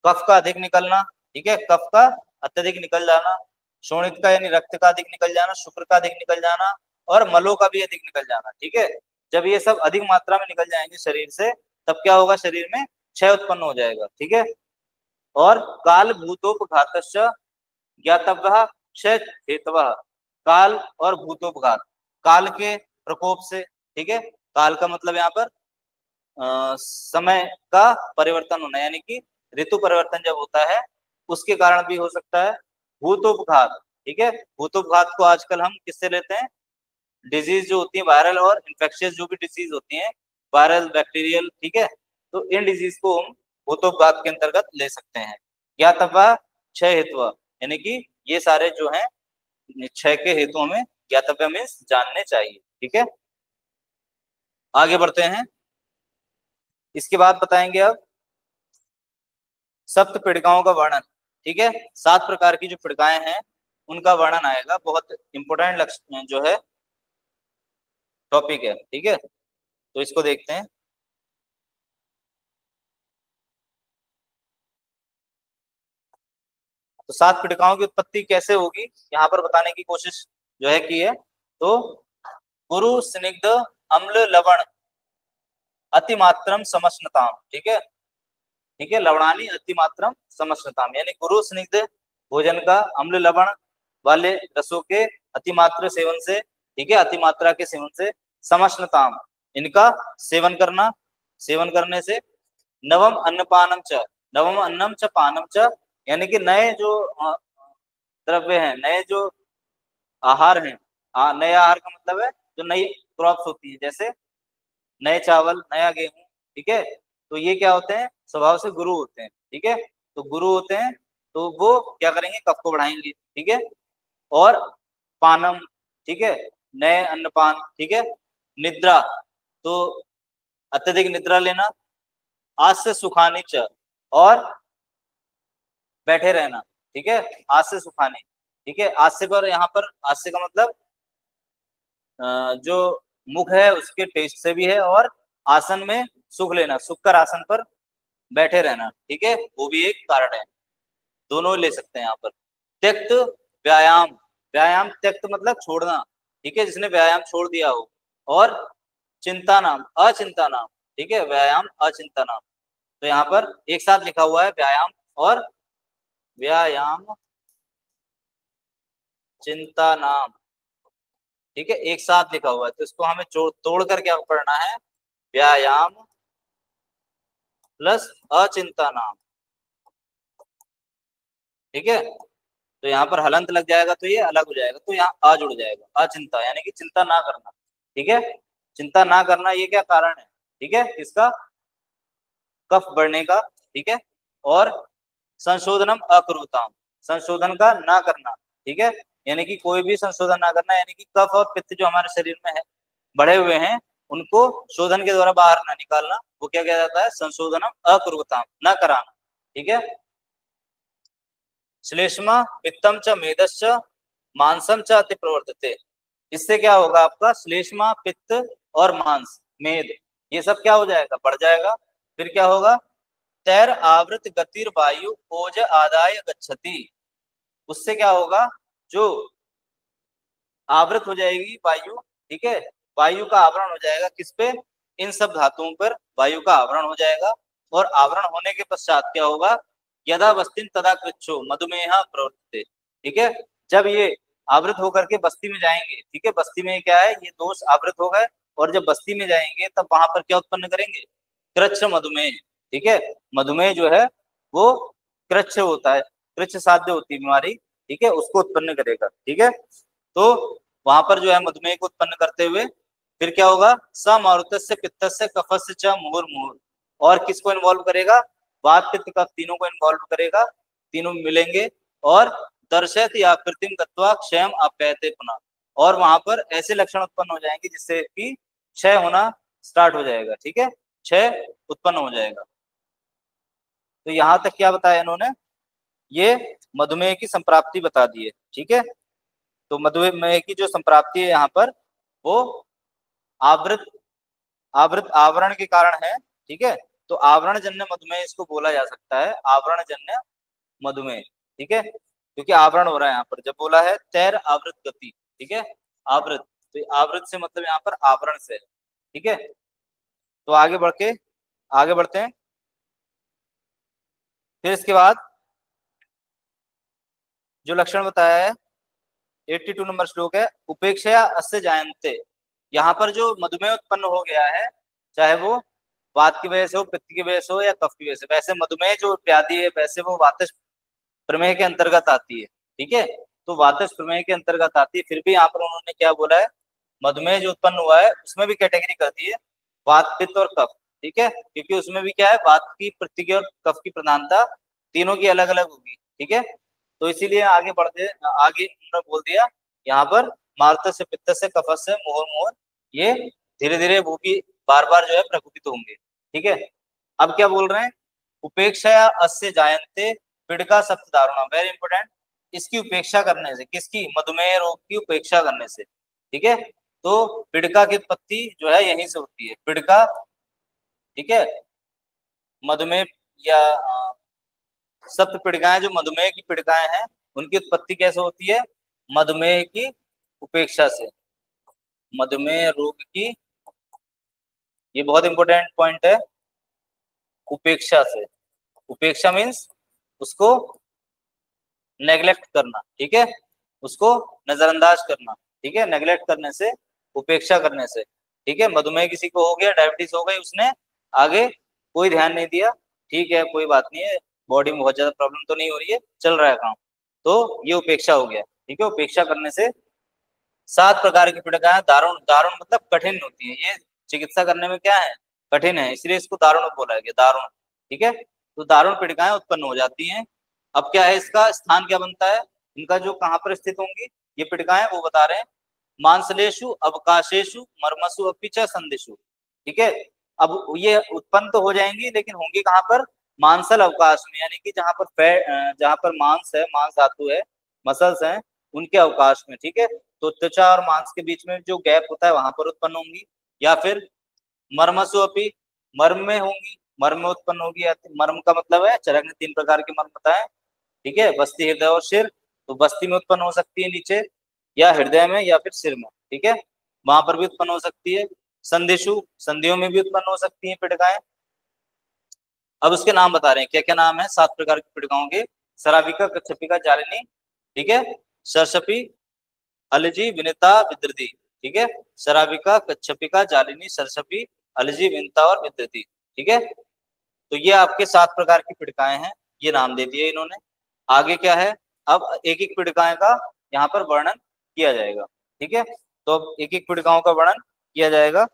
कफ का अधिक निकलना, ठीक है, कफ का अत्यधिक निकल जाना। शोणित का यानी रक्त का अधिक निकल जाना, शुक्र का अधिक निकल जाना, और मलों का भी अधिक निकल जाना, ठीक है। जब ये सब अधिक मात्रा में निकल जाएंगे शरीर से, तब क्या होगा, शरीर में क्षय उत्पन्न हो जाएगा, ठीक है। और काल भूतोपघातश्च ज्ञातव्य क्षय हेतवः, काल और भूतोपघात, काल के प्रकोप से, ठीक है। काल का मतलब यहाँ पर समय का परिवर्तन होना, यानी कि ऋतु परिवर्तन जब होता है उसके कारण भी हो सकता है। भूतोपघात, ठीक है, भूतोपघात को आजकल हम किससे लेते हैं, डिजीज जो होती है वायरल और इन्फेक्शियस जो भी डिजीज होती हैं, वायरल बैक्टीरियल, ठीक है, तो इन डिजीज को हम भूतोपघात के अंतर्गत ले सकते हैं। ज्ञातव्य क्षय हेतु, यानी कि ये सारे जो हैं क्षय के हेतु हमें ज्ञातव्य मीन्स जानने चाहिए, ठीक है। आगे बढ़ते हैं, इसके बाद बताएंगे अब सप्त पीड़िकाओं का वर्णन। ठीक है, 7 प्रकार की जो पीड़िकाएं हैं उनका वर्णन आएगा। बहुत इंपॉर्टेंट लक्ष्य जो है टॉपिक है, ठीक है। तो इसको देखते हैं। तो 7 पीड़िकाओं की उत्पत्ति कैसे होगी यहाँ पर बताने की कोशिश जो है की है। तो गुरु स्निग्ध अम्ल लवण अतिमात्रम समश्नताम, ठीक है, ठीक है, लवणानी अतिमात्रम समश्नताम, यानी गुरु स्निग्ध भोजन का अम्ल लवण वाले रसों के अतिमात्र सेवन से, ठीक है, अतिमात्रा के सेवन से, समश्नताम इनका सेवन करना, सेवन करने से, नवम अन्नपानम च, नवम अन्नम च पानम च, यानी कि नए जो द्रव्य हैं, नए जो आहार हैं, नए आहार का मतलब है जो नई क्रॉप्स होती है, जैसे नए चावल, नया गेहूं, ठीक है। तो ये क्या होते हैं, स्वभाव से गुरु होते हैं, ठीक है। तो गुरु होते हैं तो वो क्या करेंगे, कफ को बढ़ाएंगे, ठीक है। और पानम, ठीक है, नए अन्नपान, ठीक है। निद्रा, तो अत्यधिक निद्रा लेना। आज से सुखानी च, और बैठे रहना, ठीक है, आज से सुखाने, ठीक है। आज से पर यहाँ पर आज से का मतलब जो मुख है उसके टेस्ट से भी है, और आसन में सुख लेना, सुख कर आसन पर बैठे रहना, ठीक है, वो भी एक कारण है। दोनों ले सकते हैं यहाँ पर। त्यक्त व्यायाम, व्यायाम त्यक्त मतलब छोड़ना, ठीक है, जिसने व्यायाम छोड़ दिया हो। और चिंता नाम, अचिंता नाम, ठीक है, व्यायाम अचिंता नाम। तो यहाँ पर एक साथ लिखा हुआ है व्यायाम और व्यायाम चिंता नाम, ठीक है, एक साथ लिखा हुआ है। तो इसको हमें तोड़ कर क्या पढ़ना है, व्यायाम प्लस अचिंता नाम, ठीक है। तो यहाँ पर हलंत लग जाएगा तो ये अलग हो जाएगा, तो यहाँ आ जुड़ जाएगा, अचिंता यानी कि चिंता ना करना, ठीक है। चिंता ना करना ये क्या कारण है, ठीक है, इसका कफ बढ़ने का, ठीक है। और संशोधनम अकुरुताम, संशोधन का ना करना, ठीक है, यानी कि कोई भी संशोधन ना करना, यानी कि कफ और पित्त जो हमारे शरीर में है बढ़े हुए हैं उनको शोधन के द्वारा बाहर ना निकालना, वो क्या किया जाता है, संशोधनम अकुरुताम, ना कराना, ठीक है। श्लेष्मा पित्तम च मेदश्च मांसम च अति प्रवर्तते, इससे क्या होगा आपका श्लेष्मा पित्त और मांस मेद ये सब क्या हो जाएगा, बढ़ जाएगा। फिर क्या होगा, तैर आवृत गतिर वायु ओज आदाय गच्छति, उससे क्या होगा, जो आवृत हो जाएगी वायु, ठीक है, वायु का आवरण हो जाएगा किस पे, इन सब धातुओं पर वायु का आवरण हो जाएगा। और आवरण होने के पश्चात क्या होगा, यदा बस्तिन तदा कृच्छो मधुमेह प्रवर्तते, ठीक है। जब ये आवृत होकर के बस्ती में जाएंगे, ठीक है, बस्ती में क्या है, ये दोष आवृत हो गए, और जब बस्ती में जाएंगे तब वहां पर क्या उत्पन्न करेंगे, कृच्छ मधुमेह, ठीक है। मधुमेह जो है वो कृच्छ होता है, कृच्छ साध्य होती है बीमारी, ठीक है, उसको उत्पन्न करेगा, ठीक है। तो वहां पर जो है मधुमेह को उत्पन्न करते हुए फिर क्या होगा, समारुत से पित्त से कफ से च मुहुर मुहुर, और किसको इन्वॉल्व करेगा, वात पित्त कफ तीनों को इन्वॉल्व करेगा, तीनों मिलेंगे। और दर्शत या कृत्रिम तत्वा क्षय आप्यायते पुनः, और वहां पर ऐसे लक्षण उत्पन्न हो जाएंगे जिससे कि क्षय होना स्टार्ट हो जाएगा, ठीक है, क्षय उत्पन्न हो जाएगा। तो यहाँ तक क्या बताया इन्होंने, ये मधुमेह की संप्राप्ति बता दी है, ठीक है। तो मधुमेह की जो संप्राप्ति है यहाँ पर वो आवृत, आवृत आवरण के कारण है, ठीक है। तो आवरण जन्य मधुमेह इसको बोला जा सकता है, आवरण जन्य मधुमेह, ठीक है, क्योंकि आवरण हो रहा है यहाँ पर। जब बोला है तैर आवृत गति, ठीक है, आवृत, तो आवृत से मतलब यहाँ पर आवरण से है, ठीक है। तो आगे बढ़ते हैं। फिर इसके बाद जो लक्षण बताया है 82 नंबर श्लोक है, उपेक्षा अस्य जायन्ते, यहाँ पर जो मधुमेह उत्पन्न हो गया है, चाहे वो वात की वजह से हो, पित्त की वजह से हो, या कफ की वजह से, वैसे मधुमेह जो व्याधि है वैसे वो वातज प्रमेह के अंतर्गत आती है, ठीक है। तो वातज प्रमेह के अंतर्गत आती है, फिर भी यहाँ पर उन्होंने क्या बोला है, मधुमेह जो उत्पन्न हुआ है उसमें भी कैटेगरी कर दी है वात पित्त और कफ, ठीक है, क्योंकि उसमें भी क्या है, वात की प्रत्यय और कफ की प्रधानता तीनों की अलग अलग होगी, ठीक है। तो इसीलिए आगे बढ़ते, आगे उन्होंने बोल दिया यहाँ पर मारुत से पित्त से कफ से मोहर मोहर, ये धीरे धीरे वो भी बार बार जो है प्रकुपित होंगे, ठीक है। अब क्या बोल रहे हैं, उपेक्षा अस्य जायन्ते पिड़का सप्त दारुणा, वेरी इंपोर्टेंट। इसकी उपेक्षा करने से, किसकी? मधुमेह रोग की उपेक्षा करने से, ठीक है। तो पिड़का की उत्पत्ति जो है यहीं से होती है, पिड़का, ठीक है। मधुमेह या सप्त पीड़िकाएं, जो मधुमेह की पीड़िकाएं हैं, उनकी उत्पत्ति कैसे होती है? मधुमेह की उपेक्षा से, मधुमेह रोग की, ये बहुत इंपॉर्टेंट पॉइंट है, उपेक्षा से। उपेक्षा मीन्स उसको नेग्लेक्ट करना, ठीक है, उसको नजरअंदाज करना, ठीक है, नेग्लेक्ट करने से, उपेक्षा करने से, ठीक है। मधुमेह किसी को हो गया, डायबिटीज हो गई, उसने आगे कोई ध्यान नहीं दिया, ठीक है, कोई बात नहीं है, बॉडी में बहुत ज्यादा प्रॉब्लम तो नहीं हो रही है, चल रहा है काम, तो ये उपेक्षा हो गया, ठीक है। उपेक्षा करने से 7 प्रकार की पीड़िकाएं, दारुण, दारुण मतलब कठिन होती है, ये चिकित्सा करने में क्या है? कठिन है, इसलिए इसको दारुण बोला गया, दारुण, ठीक है। तो दारुण पीड़िकाएं उत्पन्न हो जाती हैं। अब क्या है, इसका स्थान क्या बनता है? इनका जो कहाँ पर स्थित होंगी ये पीड़िकाएं, वो बता रहे हैं। मांसलेशु अवकाशेशु मर्मसु अपि च संदिशु, ठीक है। अब ये उत्पन्न तो हो जाएंगी, लेकिन होंगी कहाँ पर? मांसल अवकाश में, यानी कि जहाँ पर जहाँ पर मांस है, मांस धातु है, मसल्स हैं, उनके अवकाश में, ठीक है। तो त्वचा और मांस के बीच में जो गैप होता है वहां पर उत्पन्न होंगी, या फिर मर्मसु अपि, मर्म में होंगी, मर्म में उत्पन्न होगी। मर्म का मतलब है, चरक ने 3 प्रकार के मर्म बताए, ठीक है, बस्ती, हृदय और सिर। तो बस्ती में उत्पन्न हो सकती है नीचे, या हृदय में, या फिर सिर में, ठीक है, वहां पर भी उत्पन्न हो सकती है। संधिशु, संधियों में भी उत्पन्न हो सकती है पीड़िकाएं। अब उसके नाम बता रहे हैं, क्या क्या नाम है 7 प्रकार की पीड़िकाओं के। सराविका, कच्छपिका, जालिनी, ठीक है, सरसपी, अलजी, विनिता, विद्रती, ठीक है। सराविका, कच्छपिका, जालिनी, सरसपी, अलजी, विनिता और विद्रती, ठीक है। तो ये आपके 7 प्रकार की पीड़िकाएं हैं, ये नाम दे दिए इन्होंने। आगे क्या है, अब एक एक पीड़िकाएं का यहाँ पर वर्णन किया जाएगा, ठीक है। तो अब एक एक पीड़िकाओं का वर्णन किया जाएगा।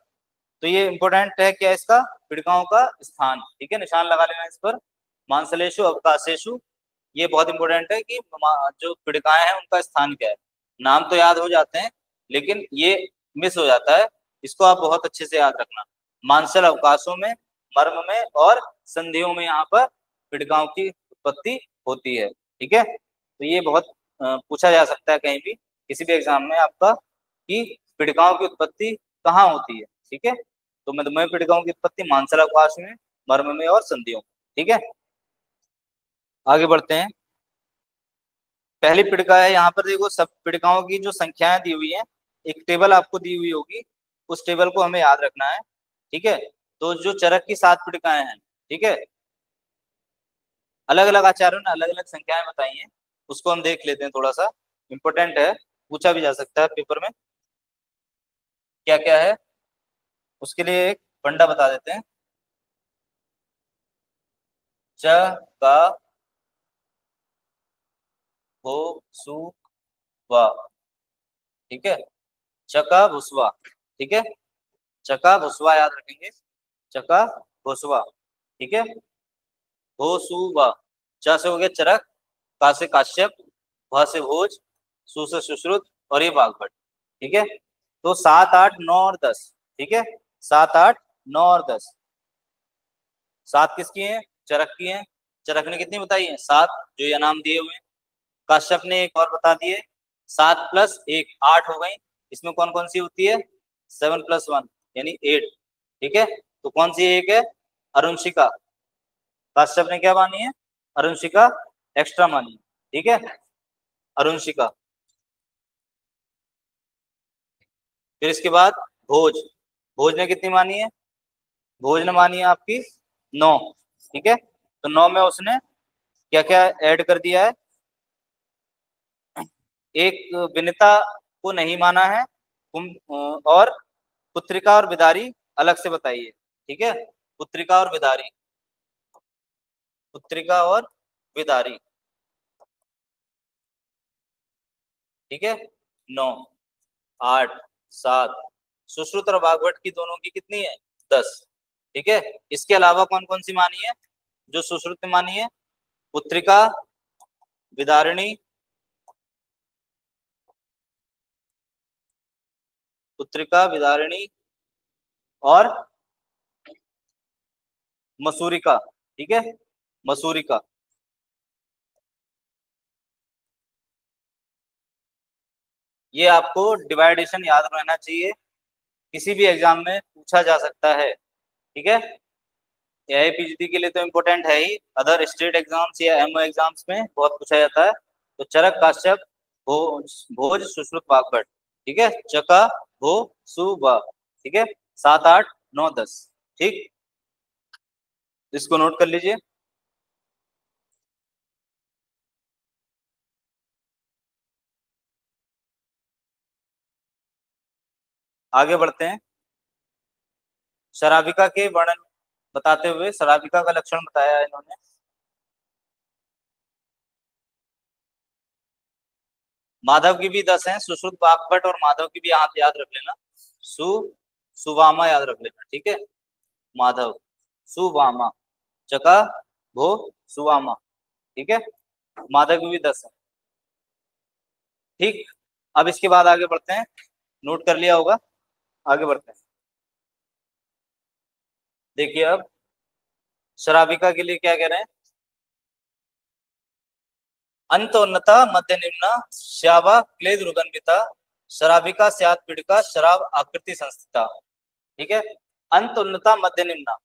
तो ये इंपॉर्टेंट है क्या, इसका पीड़िकाओं का स्थान, ठीक है, निशान लगा लेना इस पर। मांसलेशु अवकाशेशु, ये बहुत इंपॉर्टेंट है कि जो पीड़िकाएं हैं उनका स्थान क्या है। नाम तो याद हो जाते हैं, लेकिन ये मिस हो जाता है, इसको आप बहुत अच्छे से याद रखना। मांसल अवकाशों में, मर्म में और संधियों में यहाँ पर पीड़िकाओं की उत्पत्ति होती है, ठीक है। तो ये बहुत पूछा जा सकता है कहीं भी, किसी भी एग्जाम में आपका, कि पीड़िकाओं की उत्पत्ति कहाँ होती है, ठीक है। तो मधुमेह पीड़िकाओं की उत्पत्ति मांसल अवकाश में, मर्म में और संधियों में, ठीक है। आगे बढ़ते हैं। पहली पीड़िका है, यहाँ पर देखो सब पीड़िकाओं की जो संख्याएं दी हुई हैं, एक टेबल आपको दी हुई होगी, उस टेबल को हमें याद रखना है, ठीक है। तो जो चरक की 7 पीड़िकाएं हैं, ठीक है, अलग अलग आचार्यों ने अलग अलग संख्याएं बताई हैं, उसको हम देख लेते हैं, थोड़ा सा इंपॉर्टेंट है, पूछा भी जा सकता है पेपर में, क्या क्या है। उसके लिए एक फंडा बता देते हैं। च, का, भो, सु, वा, ठीक है, चका भुसवा, ठीक है, चका भुसवा याद रखेंगे, चका भुसवा, ठीक है। भो सु वा, च से हो गया चरक, का से काश्यप, भ से भोज, सु से सुश्रुत और ये बागभट, ठीक है। तो 7, 8, 9 और 10, ठीक है, 7, 8, 9 और 10। 7 किसकी हैं? चरक की हैं। चरक ने कितनी बताई है? 7, जो ये नाम दिए हुए हैं। काश्यप ने एक और बता दिए, 7 + 1 8 हो गई। इसमें कौन कौन सी होती है? 7 + 1 यानी 8, ठीक है। तो कौन सी एक है? अरुणशिका। काश्यप ने क्या मानी है? अरुणशिका एक्स्ट्रा मानी है, ठीक है, अरुणशिका। फिर इसके बाद भोज, भोज ने कितनी मानी है? भोज ने मानी है आपकी 9, ठीक है। तो 9 में उसने क्या क्या ऐड कर दिया है? एक विनिता को नहीं माना है, और पुत्रिका और विदारी अलग से बताइए, ठीक है, पुत्रिका और विदारी, पुत्रिका और विदारी, ठीक है। 9, 8, 7, सुश्रुत और वाग्भट की दोनों की कितनी है? 10, ठीक है। इसके अलावा कौन कौन सी मानी है जो सुश्रुत ने मानी है? पुत्रिका, विदारिणी, पुत्रिका, विदारिणी और मसूरिका, ठीक है, मसूरिका, ये आपको डिवाइडेशन याद रहना चाहिए, किसी भी एग्जाम में पूछा जा सकता है, ठीक है। एआईपीजीडी के लिए तो इम्पोर्टेंट है ही, अदर स्टेट एग्जाम्स या एमओ एग्जाम्स में बहुत पूछा जाता है। तो चरक काश्यप भोज भोज सुश्रुत वाग्भट, ठीक है, चका भो सु वा, ठीक है, 7 8 9 10, ठीक, इसको नोट कर लीजिए। आगे बढ़ते हैं। शराबिका के वर्णन बताते हुए शराबिका का लक्षण बताया है इन्होंने। माधव की भी 10 हैं, सुश्रुत वाग्भट और माधव की भी आप याद रख लेना। सु सुवामा याद रख लेना, ठीक है, माधव सुवामा, चका भो सुवामा, ठीक है, माधव की भी 10 है, ठीक। अब इसके बाद आगे बढ़ते हैं, नोट कर लिया होगा, आगे बढ़ते हैं। देखिए अब शराबिका के लिए क्या कह रहे हैं, अंतोन्नता मध्य निम्ना श्यावा क्लेद रुदन्विता शराबिका स्यात् पीड़िका शराब आकृति संस्थिता, ठीक है, अंतोन्नता मध्य निम्ना।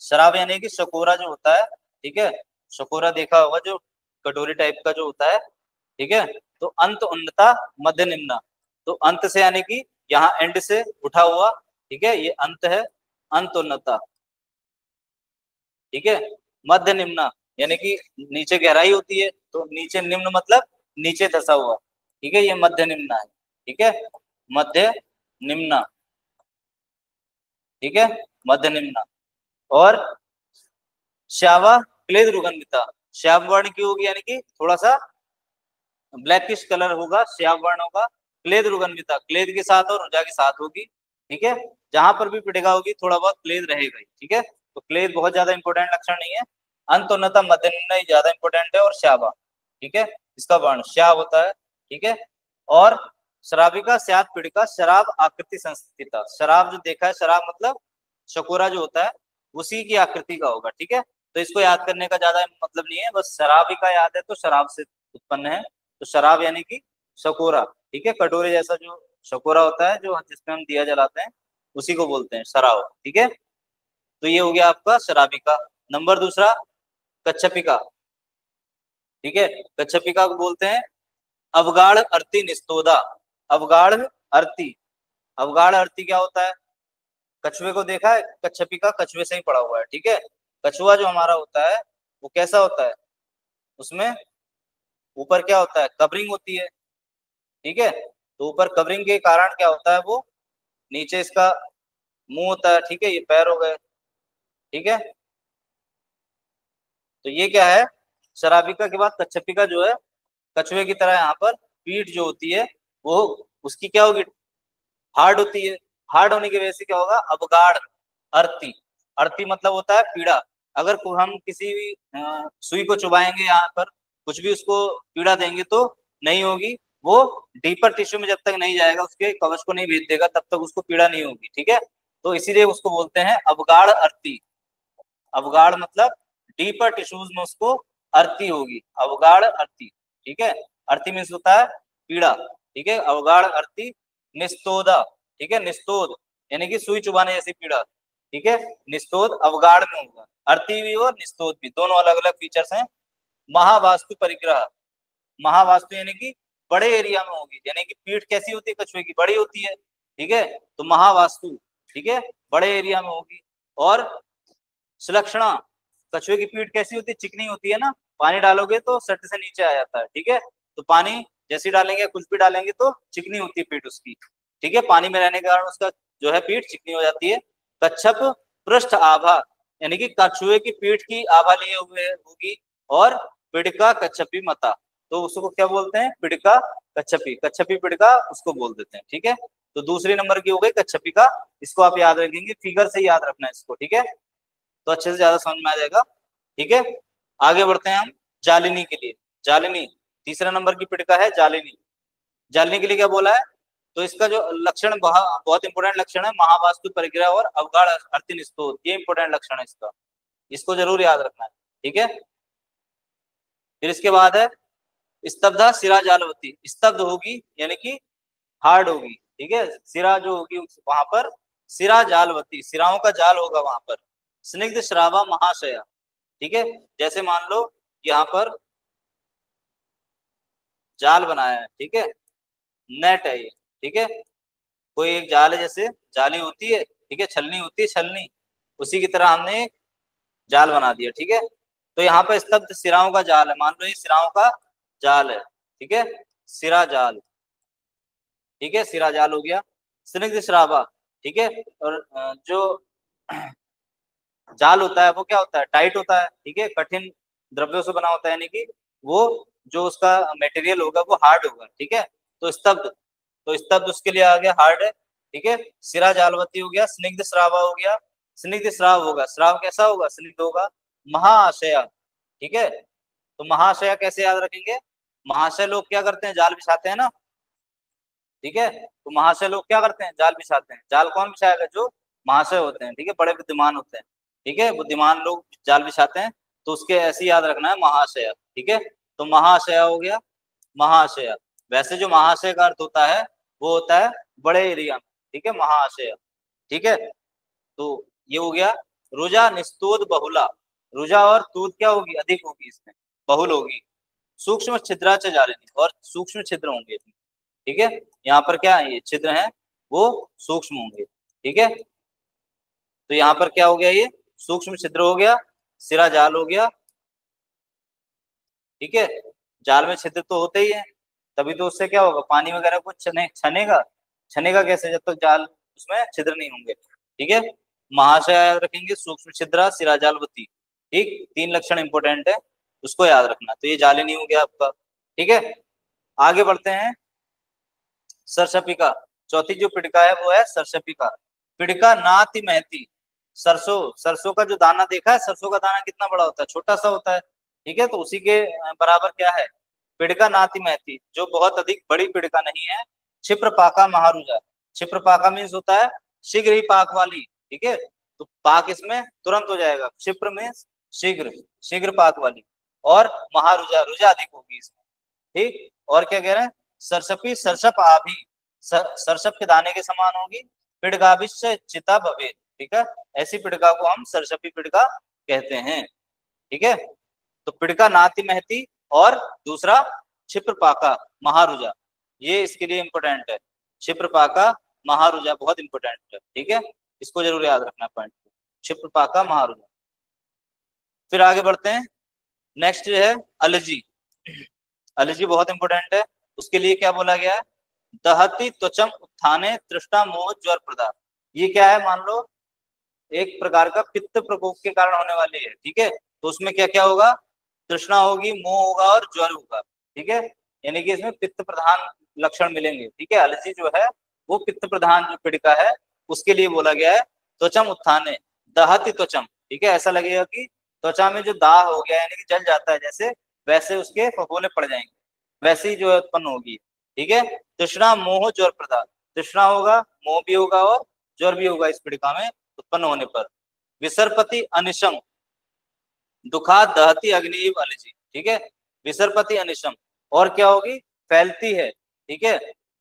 शराब यानी कि शकोरा जो होता है, ठीक है, शकोरा देखा होगा जो कटोरी टाइप का जो होता है, ठीक है। तो अंत उन्नता मध्य निम्ना, तो अंत से यानी कि यहाँ एंड से उठा हुआ, ठीक है, ये अंत है, अंत उन्नता, ठीक है। मध्य निम्ना यानी कि नीचे गहराई होती है, तो नीचे निम्न मतलब नीचे धसा हुआ, ठीक है, ये मध्य निम्ना है, ठीक है, मध्य निम्ना, ठीक है, मध्य निम्ना। और श्यावा क्लेद रुगन्विता, श्याम वर्ण की होगी यानी कि थोड़ा सा ब्लैकिश कलर होगा, श्याम वर्ण होगा, क्लेद रुगन्विता क्लेद के साथ और रुजा के साथ होगी, ठीक है, जहां पर भी पिटगा होगी थोड़ा बहुत क्लेद रहेगा, ठीक है। तो क्लेद बहुत ज्यादा इंपॉर्टेंट लक्षण नहीं है, अंतोन्नता मध्य निम्न ज्यादा इंपॉर्टेंट है, और श्यावा, ठीक है, इसका वर्ण श्याव होता है, ठीक है। और शराबिका स्यात् पीड़िका शराब आकृति संस्थिता, शराब जो देखा है, शराब मतलब शकोरा जो होता है उसी की आकृति का होगा, ठीक है। तो इसको याद करने का ज्यादा मतलब नहीं है, बस शराबिका याद है तो शराब से उत्पन्न है, तो शराब यानी कि शकोरा, ठीक है, कटोरे जैसा जो शकोरा होता है जो जिसमें हम दिया जलाते हैं उसी को बोलते हैं शराब, ठीक है। तो ये हो गया आपका शराबिका। नंबर दूसरा कच्छपिका, ठीक है, कच्छपिका को बोलते हैं अवगाढ़ अर्ति निस्तोदा, अवगाढ़ अर्ति, अवगाढ़ अर्ति क्या होता है, कछुए को देखा है, कच्छपिका कछुए से ही पड़ा हुआ है, ठीक है। कछुआ जो हमारा होता है वो कैसा होता है, उसमें ऊपर क्या होता है, कवरिंग होती है, ठीक है। तो ऊपर कवरिंग के कारण क्या होता है, वो नीचे इसका मुंह होता है, ठीक है, ये पैर हो गए, ठीक है। तो ये क्या है, शराबिका के बाद कच्छपिका जो है कछुए की तरह यहाँ पर पीठ जो होती है वो उसकी क्या होगी, हार्ड होती है, हार्ड होने की वजह से क्या होगा, अवगाढ़ अर्थी, अर्थी मतलब होता है पीड़ा, अगर हम किसी भी सुई को चुभाएंगे यहाँ पर कुछ भी उसको पीड़ा देंगे तो नहीं होगी, वो डीपर टिश्यू में जब तक नहीं जाएगा, उसके कवच को नहीं भेज देगा तब तक उसको पीड़ा नहीं होगी, ठीक है। तो इसीलिए उसको बोलते हैं अवगाढ़ अर्थी, अवगाढ़ मतलब डीपर टिश्यूज में उसको अर्थी होगी, अवगाढ़ अर्थी, ठीक है। अर्थी मीन्स होता है पीड़ा, ठीक है, अवगाढ़ अर्थी निस्तोदा, ठीक है, निस्तोद यानी कि सुई चुभाने जैसी पीड़ा, ठीक है, निस्तोद अवगाढ़ में होगा, अर्थी भी और निस्तोद भी, दोनों अलग अलग फीचर्स हैं। महावास्तु परिग्रह, महावास्तु यानी कि बड़े एरिया में होगी, यानी कि पीठ कैसी होती है कछुए की, बड़ी होती है, ठीक है, तो महावास्तु, ठीक है, बड़े एरिया में होगी। और सुलक्षणा, कछुए की पीठ कैसी होती है, चिकनी होती है ना, पानी डालोगे तो सट से नीचे आ जाता है, ठीक है, तो पानी जैसे डालेंगे कुछ भी डालेंगे तो चिकनी होती है पीठ उसकी, ठीक है, पानी में रहने के कारण उसका जो है पीठ चिकनी हो जाती है। कच्छप पृष्ठ आभा यानी कि कछुए की पीठ की आभा लिए हुए होगी, और पिड़का कच्छपी मता, तो उसको क्या बोलते हैं, पिड़का कच्छपी, कच्छपी पिड़का उसको बोल देते हैं, ठीक है। तो दूसरे नंबर की हो गई कच्छपी का, इसको आप याद रखेंगे, फिगर से याद रखना है इसको, ठीक है, तो अच्छे से ज्यादा समझ में आ जाएगा, ठीक है। आगे बढ़ते हैं हम जालिनी के लिए, जालिनी तीसरा नंबर की पिटका है जालिनी, जालिनी के लिए क्या बोला है, तो इसका जो लक्षण बहुत इंपॉर्टेंट लक्षण है, महावास्तु परिग्रह और अवगाढ़ अर्थी निस्तोद, ये इंपॉर्टेंट लक्षण है इसका, इसको जरूर याद रखना है, ठीक है। फिर इसके बाद है स्तब्धा सिरा जालवती, स्तब्ध होगी यानी कि हार्ड होगी, ठीक है, सिरा जो होगी वहां पर सिरा जालवती, सिराओं का जाल होगा वहां पर। स्निग्ध श्रावा महाशया, ठीक है, जैसे मान लो यहाँ पर जाल बनाया है, ठीक है, नेट है ये, ठीक है, कोई एक जाल है, जैसे जाली होती है, ठीक है, छलनी होती है, छलनी, उसी की तरह हमने एक जाल बना दिया, ठीक है। तो यहाँ पर स्तब्ध सिराओं का जाल है, मान लो ये सिराओं का जाल है, ठीक है, सिरा जाल, ठीक है, सिरा जाल हो गया। स्निग्ध श्रावा, ठीक है, और जो जाल होता है वो क्या होता है, टाइट होता है, ठीक है, कठिन द्रव्यों से बना होता है, यानी कि वो जो उसका मटेरियल होगा वो हार्ड होगा, ठीक है। तो स्तब्ध, तो स्तब्ध उसके लिए आ गया हार्ड है, ठीक है। सिरा जालवती हो गया, स्निग्ध श्रावा हो गया, स्निग्ध श्राव होगा, श्राव कैसा होगा, स्निग्ध होगा। महाशया, ठीक है, तो महाशया कैसे याद रखेंगे, महाशय लोग क्या करते हैं, जाल बिछाते हैं ना, ठीक है, तो महाशय लोग क्या करते हैं, जाल बिछाते हैं। जाल कौन बिछाएगा, जो महाशय होते हैं, ठीक है, बड़े बुद्धिमान होते हैं, ठीक है, बुद्धिमान लोग जाल बिछाते हैं, तो उसके ऐसे याद रखना है महाशय, ठीक है। तो महाशय हो गया, महाशय। वैसे जो महाशय का अर्थ होता है वो होता है बड़े एरिया में, ठीक है, महाशय, ठीक है। तो ये हो गया रुजा निस्तूद बहुला, रुजा और तूद क्या होगी, अधिक होगी, इसमें बहुल होगी। सूक्ष्म छिद्रा च जालिनी, और सूक्ष्म छिद्र होंगे, ठीक है, यहाँ पर क्या है, ये छिद्र हैं वो सूक्ष्म होंगे, ठीक है। तो यहाँ पर क्या हो गया, ये सूक्ष्म छिद्र हो गया, सिरा जाल हो गया, ठीक है। जाल में छिद्र तो होते ही है, तभी तो उससे क्या होगा, पानी वगैरह कुछ छनेगा, छनेगा कैसे, जब तक जाल उसमें छिद्र नहीं होंगे, ठीक है। महाशय याद रखेंगे, सूक्ष्म छिद्रा, सिरा जालवती, ठीक, 3 लक्षण इंपोर्टेंट है, उसको याद रखना। तो ये जालिनी हो गया आपका, ठीक है। आगे बढ़ते हैं, सरसपिका, चौथी जो पिड़का है वो है सरसपिका। पिड़का नाति महती, सरसों, सरसों का जो दाना देखा है, सरसों का दाना कितना बड़ा होता है, छोटा सा होता है, ठीक है, तो उसी के बराबर क्या है, पिड़का नाति महती, जो बहुत अधिक बड़ी पिड़का नहीं है। क्षिप्र पाका महारुजा, क्षिप्र पाका मीन्स होता है शीघ्र ही पाक वाली, ठीक है, तो पाक इसमें तुरंत हो जाएगा, क्षिप्र में शीघ्र, शीघ्र पाक वाली, और महारुजा, रुजा अधिक होगी इसमें, ठीक। और क्या कह रहे हैं, सरसपी सरसप आभी, सरसप के दाने के समान होगी। पिड़गाभिश्च चिता भवे, ठीक है, ऐसी पिड़का को हम सरसपी पिड़का कहते हैं, ठीक है। तो पिड़का नाति महती, और दूसरा क्षिप्र पाका महारुजा, ये इसके लिए इंपोर्टेंट है, क्षिप्र पाका महारुजा बहुत इंपोर्टेंट है, ठीक है, इसको जरूर याद रखना पॉइंट, क्षिप्र पाका महारुजा। फिर आगे बढ़ते हैं, नेक्स्ट जो है अलजी, अलर्जी बहुत इंपॉर्टेंट है, उसके लिए क्या बोला गया है, दहती त्वचम उत्थाने तृष्णा मोह ज्वर प्रदा, ये क्या है, मान लो एक प्रकार का पित्त प्रकोप के कारण होने वाली है, ठीक है, तो उसमें क्या क्या होगा, तृष्णा होगी, मोह होगा और ज्वर होगा, ठीक है, यानी कि इसमें पित्त प्रधान लक्षण मिलेंगे, ठीक है। अलर्जी जो है वो पित्त प्रधान जो पीड़िका है उसके लिए बोला गया है। त्वचम उत्थाने, दहती त्वचम, ठीक है, ऐसा लगेगा कि त्वचा में जो दाह हो गया यानी कि जल जाता है जैसे, वैसे उसके फफोले पड़ जाएंगे, वैसे ही जो है उत्पन्न होगी, ठीक है। तृष्णा मोह ज्वर प्रदा, तृष्णा होगा, मोह भी होगा और ज्वर भी होगा इस पीड़िका में उत्पन्न होने पर। विसर्पति अनिशम, दुखा दहती अग्निव अलजी, ठीक है, विसर्पति अनिशम, और क्या होगी, फैलती है, ठीक है,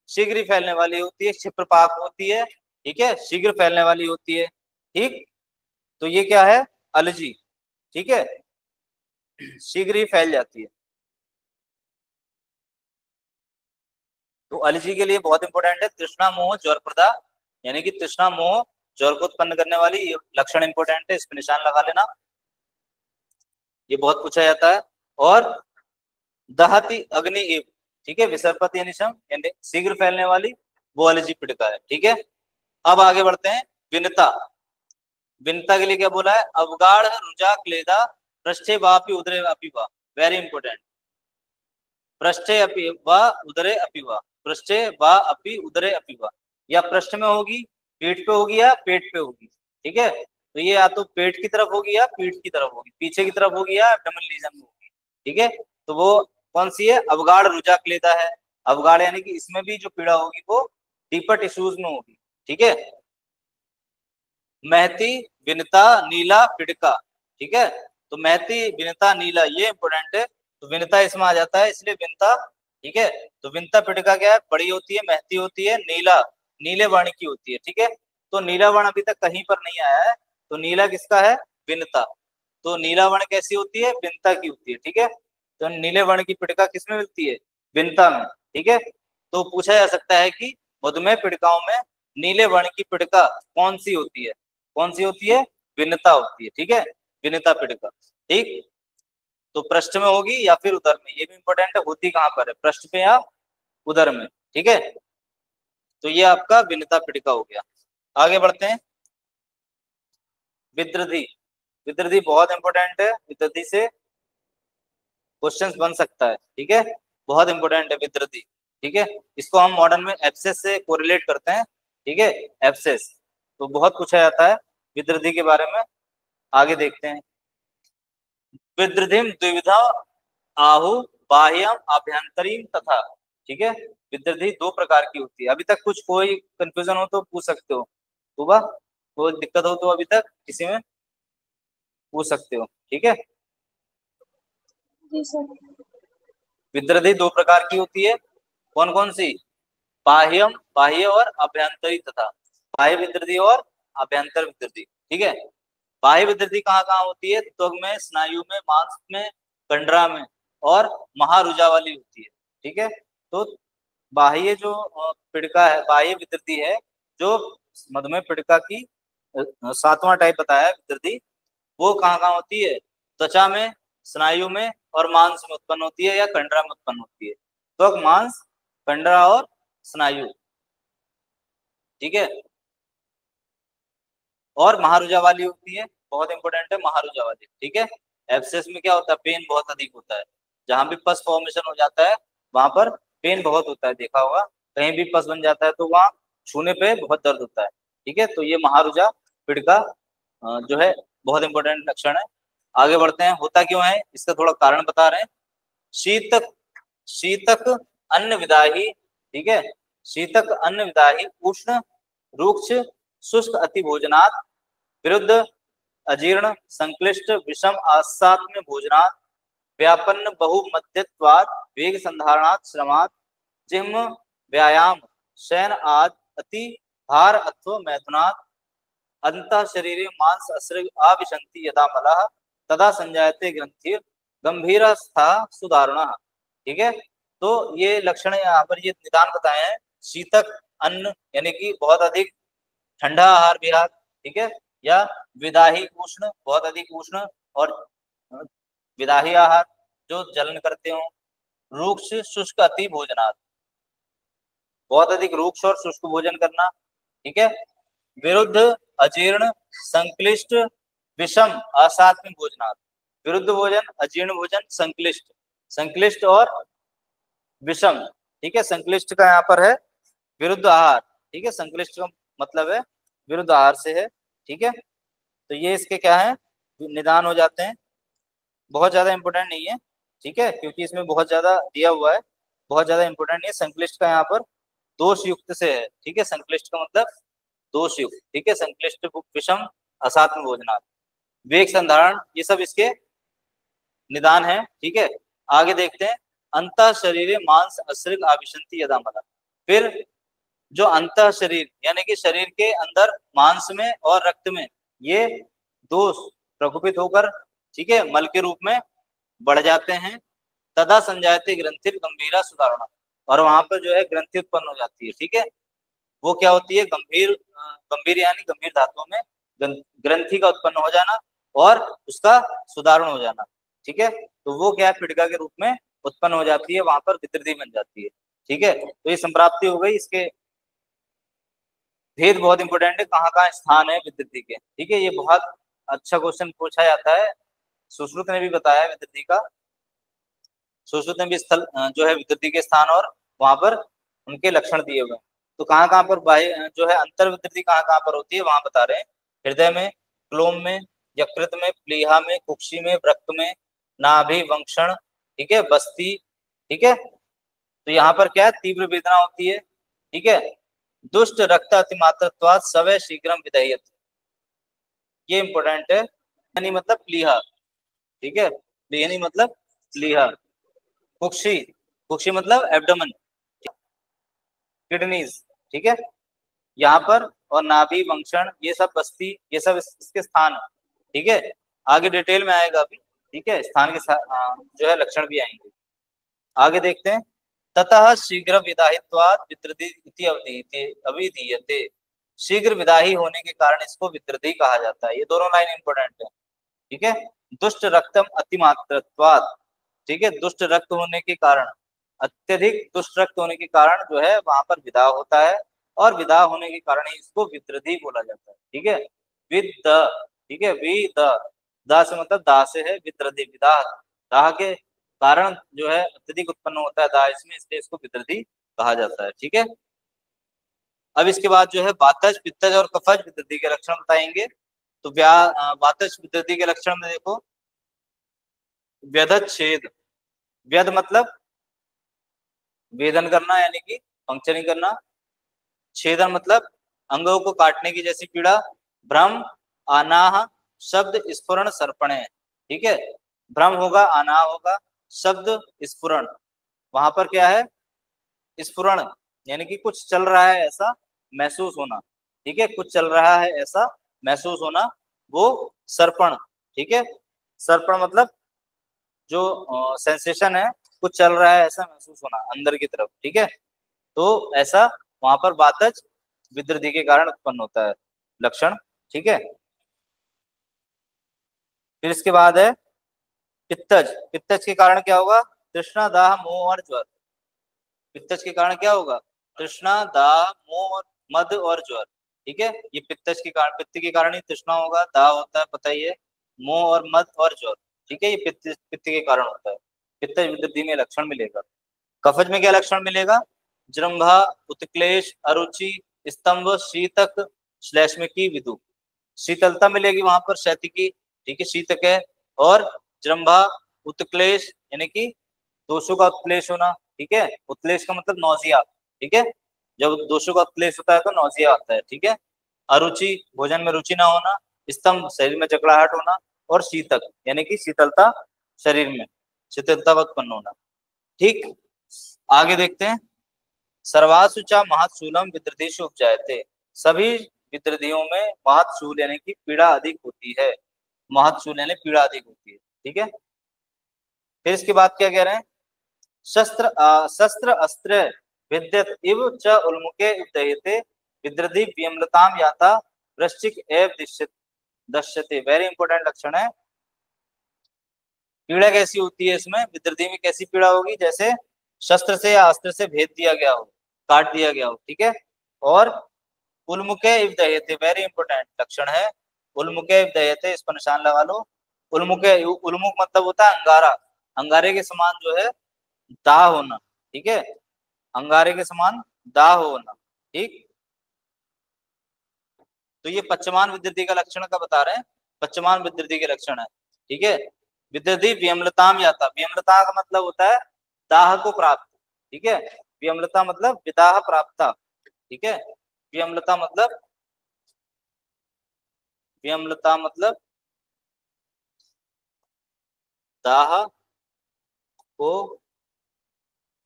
शीघ्र फैलने वाली होती है, क्षिप्रपाक होती है, ठीक है, शीघ्र फैलने वाली होती है, ठीक। तो ये क्या है, अलजी, ठीक है, शीघ्र ही फैल जाती है। तो अलर्जी के लिए बहुत इंपॉर्टेंट है तृष्णा मोह ज्वर प्रदा, यानी कि तृष्णा मोह ज्वर को उत्पन्न करने वाली ये लक्षण इंपॉर्टेंट है, इस पर निशान लगा लेना, ये बहुत पूछा जाता है। और दहती अग्नि इव, ठीक है, विसर्पति अनिशम यानी शीघ्र फैलने वाली, वो अलर्जी पीड़िका है, ठीक है। अब आगे बढ़ते हैं, विनता, विनता के लिए क्या बोला है, अवगाढ़ रुजा क्लेदा पृष्ठे वापि उदरे अपि वा, वेरी इंपॉर्टेंट, पृष्ठे अपि वा उदरे अपि वा, पृष्ठे वा अपि उदरे अपि वा, या पृष्ठ में होगी, पीठ पे होगी या पेट पे होगी, ठीक है, तो ये या तो पेट की तरफ होगी या पीठ की तरफ होगी, पीछे की तरफ होगी या एब्डोमिनल रीजन में होगी, ठीक है। तो वो कौन सी है, अवगाढ़ रुजा क्लेदा है, अवगाढ़ यानी कि इसमें भी जो पीड़ा होगी वो डीपर टिश्यूज में होगी, ठीक है। महती विनता नीला पिड़का, ठीक है, तो महती विनता नीला ये इंपोर्टेंट है, तो विनता इसमें आ जाता है, इसलिए विनता। ठीक है, तो विनता पिटका क्या है, बड़ी होती है, महती होती है, नीला नीले वर्ण की होती है। ठीक है, तो नीला वर्ण अभी तक कहीं पर नहीं आया है, तो नीला किसका है, विनता। तो नीला वर्ण कैसी होती है, विनता की होती है। ठीक है, तो नीले वर्ण की पिटका किसमें मिलती है, विनता में। ठीक है, तो पूछा जा सकता है कि मधुमेह पिटकाओं में नीले वर्ण की पिटका कौन सी होती है, कौन सी होती है, विनता होती है। ठीक है, विनता पिटका। ठीक, तो पृष्ठ में होगी या फिर उदर में, ये भी इंपॉर्टेंट है, होती कहां पर है, पृष्ठ पे या उदर में। ठीक है, तो ये आपका विनता पिटका हो गया। आगे बढ़ते हैं, विद्रधि। विद्रधि बहुत इंपॉर्टेंट है, विद्रधि से क्वेश्चंस बन सकता है। ठीक है, बहुत इंपॉर्टेंट है विद्रधि। ठीक है, इसको हम मॉडर्न में एब्सेस से कोरिलेट करते हैं। ठीक है, एब्सेस तो बहुत पूछा जाता है विद्रधि के बारे में। आगे देखते हैं, विद्रधिम द्विविधा आहु, बाह्यम आभ्यंतरीम तथा। ठीक है, विद्रधि दो प्रकार की होती है। अभी तक कुछ कोई कंफ्यूजन हो तो पूछ सकते हो, सुबह कोई दिक्कत हो तो अभी तक किसी में पूछ सकते हो। ठीक है, जी सर। विद्रधि दो प्रकार की होती है, कौन कौन सी, बाह्यम, बाह्य और अभ्यंतरी तथा, बाह्य विद्रधि और अभ्यंतर विद्रधि। ठीक है, बाह्य विद्रधि कहाँ कहाँ होती है, त्वग में, स्नायु में, मांस में, कंडरा में और महारुजा वाली होती है। ठीक है, तो बाह्य जो पिड़का है, बाह्य विद्रधि है, जो मधुमेह पिड़का की सातवां टाइप बताया है विद्रधि, वो कहाँ कहाँ होती है, त्वचा में, स्नायु में और मांस में उत्पन्न होती है या कंडरा में उत्पन्न होती है। त्वक, मांस, कंडरा और स्नायु। ठीक है, और महारुजा वाली होती है, बहुत इंपॉर्टेंट है महारुजा वाली। ठीक है, एब्सेस में क्या होता है, पेन बहुत अधिक होता है, जहां भी पस फॉर्मेशन हो जाता है वहां पर पेन बहुत होता है, देखा होगा कहीं भी पस बन जाता है तो वहां छूने पे बहुत दर्द होता है। ठीक है, तो ये महारुजा पिड़का जो है बहुत इंपॉर्टेंट लक्षण है। आगे बढ़ते हैं, होता क्यों है इसका थोड़ा कारण बता रहे हैं। शीतक, शीतक अन्न विदाही। ठीक है, शीतक अन्न विदाही, उष्ण रुक्ष शुष्क अति भोजनात्, विरुद्ध अजीर्ण संक्लिष्ट विषम आसात्म्य भोजनात्, व्यापन्न बहुमध्यत्वात्, वेग संधारणात्, श्रमात्, जिह्म व्यायाम, शयन आद अति भार अथवा मैथुनात्, अंतः शरीरे मांस असृग आविशन्ति यदा मलः, तदा संजायते ग्रंथिर गंभीरस्था सुदारुणः। ठीक है, तो ये लक्षण यहाँ पर ये निदान बताए हैं, शीतक अन्न यानी कि बहुत अधिक ठंडा आहार विहार। ठीक है, या विदाही उष्ण, बहुत अधिक उष्ण और विदाही आहार जो जलन करते हो, रूक्ष शुष्क अति भोजनात्, बहुत अधिक रूक्ष और शुष्क भोजन करना। ठीक है, विरुद्ध अजीर्ण संक्लिष्ट विषम असात्म भोजनात्, विरुद्ध भोजन, अजीर्ण भोजन, संक्लिष्ट, संक्लिष्ट और विषम। ठीक है, संक्लिष्ट का यहाँ पर है विरुद्ध आहार। ठीक है, संक्लिष्ट का मतलब है विरुद्ध आहार से है। ठीक है, तो ये इसके क्या है, निदान हो जाते हैं, बहुत ज्यादा इंपोर्टेंट नहीं है। ठीक है, क्योंकि इसमें बहुत ज्यादा दिया हुआ है, बहुत ज्यादा इंपोर्टेंट नहीं है। संक्लिष्ट का यहाँ पर दोष युक्त से है। ठीक है, संक्लिष्ट का मतलब दोष युक्त। ठीक है, संक्लिष्ट विषम असात्म भोजनात्, वेग संधारण, ये सब इसके निदान है। ठीक है, आगे देखते हैं, अंतः शरीरे मांस असृग आविशंति यदा मल, फिर जो अंतः शरीर यानी कि शरीर के अंदर मांस में और रक्त में ये दोष प्रकोपित होकर, ठीक है, मल के रूप में बढ़ जाते हैं, तदा संजायते ग्रंथिर गंभीरा सुधारणा, और वहां पर जो है ग्रंथि उत्पन्न हो जाती है। ठीक है, वो क्या होती है, गंभीर, गंभीर यानी गंभीर धातुओं में ग्रंथि का उत्पन्न हो जाना और उसका सुधारण हो जाना। ठीक है, तो वो क्या है, पिड़का के रूप में उत्पन्न हो जाती है, वहां पर विद्रधि बन जाती है। ठीक है, तो ये संप्राप्ति हो गई। इसके भेद बहुत इंपॉर्टेंट है, कहाँ कहाँ स्थान है विद्रधि के। ठीक है, ये बहुत अच्छा क्वेश्चन पूछा जाता है, सुश्रुत ने भी बताया विद्रधि का, सुश्रुत ने भी स्थल जो है विद्रधि के स्थान और वहां पर उनके लक्षण दिए हुए हैं। तो कहाँ कहाँ पर बाह्य जो है अंतर विद्रधि कहाँ कहाँ पर होती है वहां बता रहे हैं, हृदय में, क्लोम में, यकृत में, प्लीहा में, कुक्षी में, वृक्क में, नाभि, वंक्षण, ठीक है, बस्ती। ठीक है, तो यहाँ पर क्या है, तीव्र वेदना होती है। ठीक है, दुष्ट रक्त अतिमात्रत्वात् सवय शीघ्रम विधेयत, ये इंपॉर्टेंट है, यानी मतलब प्लीहा। ठीक है, यानी मतलब प्लीहा, कुक्षी, कुक्षी मतलब एब्डोमेन, किडनीज, ठीक है, यहाँ पर। और नाभि, वंक्षण, ये सब बस्ती, ये सब इसके स्थान है, ठीक है। आगे डिटेल में आएगा अभी, ठीक है, स्थान के साथ जो है लक्षण भी आएंगे। आगे देखते हैं। ततः शीघ्र विदाहित्वात् विद्रधि इति अभिधीयते। शीघ्र विदाही होने के कारण इसको विद्रधि कहा जाता है। ये दोनों लाइन इंपॉर्टेंट है, ठीक है। दुष्ट रक्तम अतिमात्रत्वात्, ठीक है, दुष्ट रक्त होने के कारण, अत्यधिक दुष्ट रक्त होने के कारण जो है वहां पर विदा होता है, और विदा होने के कारण ही इसको विद्रधि बोला जाता है, ठीक है। विद द, ठीक है, विद दा से मतलब दाह से है, विद्रधि विदा, दाह के कारण जो है अत्यधिक उत्पन्न होता है दाह इसमें, इसलिए इसको विद्रधि कहा जाता है, ठीक है। अब इसके बाद जो है वातज, पित्तज और कफज विद्रधि के लक्षण बताएंगे। तो वातज विद्रधि के लक्षण में देखो, व्यधत छेद, व्यध मतलब वेदन करना यानी कि पंक्चरिंग करना, छेदन मतलब अंगों को काटने की जैसी पीड़ा, भ्रम, अनाह, शब्द स्फुरण सर्पणे, ठीक है। भ्रम होगा, अनाह होगा, शब्द स्फुरण, वहां पर क्या है, स्फुरण यानी कि कुछ चल रहा है ऐसा महसूस होना, ठीक है, कुछ चल रहा है ऐसा महसूस होना, वो सर्पण, ठीक है। सर्पण मतलब जो सेंसेशन है, कुछ चल रहा है ऐसा महसूस होना अंदर की तरफ, ठीक है। तो ऐसा वहां पर वातज विद्रधि के कारण उत्पन्न होता है लक्षण, ठीक है। फिर इसके बाद है पित्तज, पित्तज के कारण क्या होगा, तृष्णा, दाह, मोह और ज्वर। पित्तज के कारण क्या होगा, तृष्णा, दाह, मोह, मद और ज्वर, ठीक है। ये पित्तज के कारण, पित्त के कारण ही तृष्णा होगा, दाह होता है पता ही है, मोह और मद और ज्वर, ठीक है, ये पित्त के कारण होता है। पित्तज विद्रधि में लक्षण मिलेगा। कफज में क्या लक्षण मिलेगा, जृंभा, उत्क्लेश, अरुचि, स्तंभ, शीतक, श्लेष्मिकी, विदु, शीतलता मिलेगी वहां पर, शैतिकी, ठीक है, शीतक है। और जृंभा, उत्क्लेश यानी कि दोषों का उत्क्लेश होना, ठीक है, उत्क्लेश का मतलब नौजिया, ठीक है, जब दोषों का उत्क्लेश होता है तो नौजिया आता है, ठीक है। अरुचि, भोजन में रुचि ना होना, स्तंभ, शरीर में जकड़ाहट होना, और शीतक यानी कि शीतलता, शरीर में शीतलता उत्पन्न होना, ठीक। आगे देखते हैं। सर्वासु च महत्शूलम विद्रधीषु उपजायते, सभी विद्रधियों में महत्शूल यानी कि पीड़ा अधिक होती है, महत्शूल यानी पीड़ा अधिक होती है, ठीक है। फिर इसके बाद क्या कह रहे हैं, शस्त्र अस्त्र विद्यत इव च उन्मुखे उदयते विद्रधि विम्लताम याता वृश्चिक एव दश्यते। वेरी इंपॉर्टेंट लक्षण है। पीड़ा कैसी होती है इसमें, विद्रधि में कैसी पीड़ा होगी, जैसे शस्त्र से या अस्त्र से भेद दिया गया हो, काट दिया गया हो, ठीक है। और उल्मुखे इव दह्यते, वेरी इंपॉर्टेंट लक्षण है, उल्मुखे इव दह्यते, इस पर निशान लगा लो। उल्मुखे, उल्मुख मतलब होता है अंगारा, अंगारे के समान जो है दाह होना, ठीक है, अंगारे के समान दाह होना, ठीक। तो ये पच्चमान विद्युति का लक्षण का बता रहे हैं, पच्चमान विद्युति के लक्षण है, ठीक है। विद्युति वियम्लताम याता, वियम्लता का मतलब होता है दाह को प्राप्त, ठीक है, वियम्लता मतलब विदाह प्राप्ता, ठीक है। वियम्लता मतलब, वियम्लता मतलब दाह को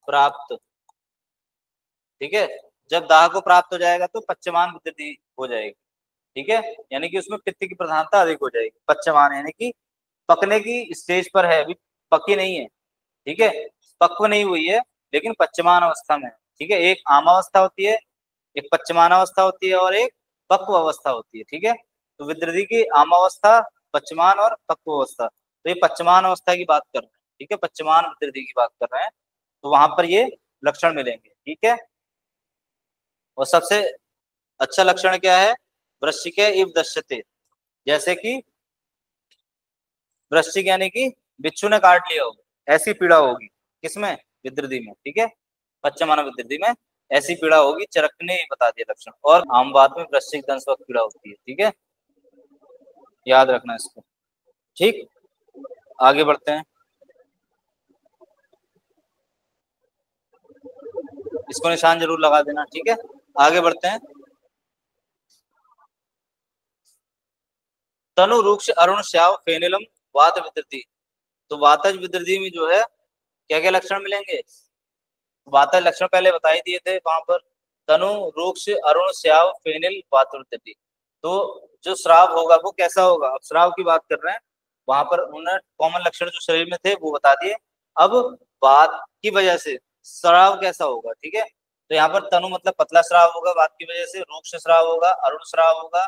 प्राप्त, ठीक है। जब दाह को प्राप्त हो जाएगा तो पच्चमान विद्युति हो जाएगी, ठीक है, यानी कि उसमें पित्त की प्रधानता अधिक हो जाएगी। पच्चमान यानी कि पकने की स्टेज पर है, अभी पकी नहीं है, ठीक है, पक्व नहीं हुई है, लेकिन पच्चमान अवस्था में है, ठीक है। एक आमावस्था होती है, एक पच्चमान अवस्था होती है, और एक पक्व अवस्था होती है, ठीक है। तो विद्रधि की आमावस्था, पच्चमान और पक्व अवस्था, तो ये पच्चमान अवस्था की बात कर रहे हैं, ठीक है, पच्चमान विद्रधि की बात कर रहे हैं, तो वहां पर ये लक्षण मिलेंगे, ठीक है। और सबसे अच्छा लक्षण क्या है, वृश्चिके इव दश्यते, जैसे कि वृश्चिक यानी कि बिच्छू ने काट लिया हो, ऐसी पीड़ा होगी किसमें, विद्रधि में, ठीक है, पच्चमान विद्रधि में ऐसी पीड़ा होगी, चरक ने बता दिया लक्षण। और आम बात में वृश्चिक दंश वक्त पीड़ा होती है, ठीक है, याद रखना इसको, ठीक। आगे बढ़ते हैं, इसको निशान जरूर लगा देना, ठीक है। आगे बढ़ते हैं। तनु रूक्ष अरुण श्याव फेनिलम वात विद्रधि, तो वातज विद्रधि में जो है क्या क्या लक्षण मिलेंगे? वातज लक्षण पहले बता ही दिए थे वहां पर, तनु, रूक्ष, अरुण, स्याव, फेनिल, वातुर्दति। तो जो श्राव होगा वो कैसा होगा, अब श्राव की बात कर रहे हैं, वहां पर उन्होंने कॉमन लक्षण जो शरीर में थे वो बता दिए। अब वात की वजह से श्राव कैसा होगा, ठीक है। तो यहाँ पर तनु मतलब पतला श्राव होगा वात की वजह से, रूक्ष श्राव होगा, अरुण श्राव होगा,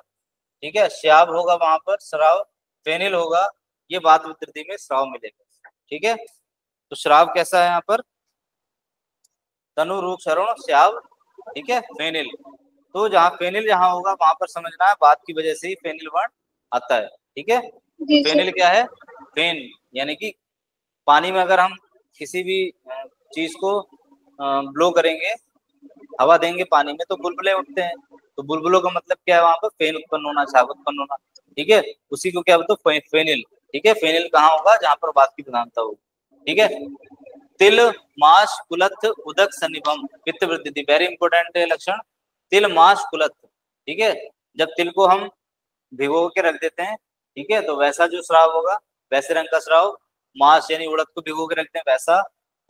ठीक है, श्याव होगा वहां पर श्राव, फेनिल होगा, ये वात विकृति में श्राव मिलेगा, ठीक है। तो श्राव कैसा है यहाँ पर, तनु, रूप, अरुण, श्याव, ठीक है, फेनिल। तो जहाँ फेनिल जहाँ होगा वहां पर समझना है वात की वजह से ही फेनिल वर्ण आता है, ठीक है। तो जी फेनिल सर। क्या है, फेन यानी कि पानी में अगर हम किसी भी चीज को ब्लो करेंगे, हवा देंगे पानी में, तो बुलबुले उठते हैं। तो बुलबुलों का मतलब क्या है, वहां पर फेन उत्पन्न होना, छाग उत्पन्न होना, ठीक है। उसी को क्या बोलते हैं, फेनिल, ठीक है। फेनिल कहाँ होगा, जहां पर वात की प्रधानता होगी, ठीक है। तिल, माश, कुलथ, उदक, सन्निभम, पित्त वृद्धि, वेरी इंपॉर्टेंट लक्षण। तिल, माश, कुलथ, ठीक है। जब तिल को हम भिगो के रख देते हैं, ठीक है, तो वैसा जो श्राव होगा, वैसे रंग का श्राव। माश यानी उड़द को भिगो के रखते हैं वैसा,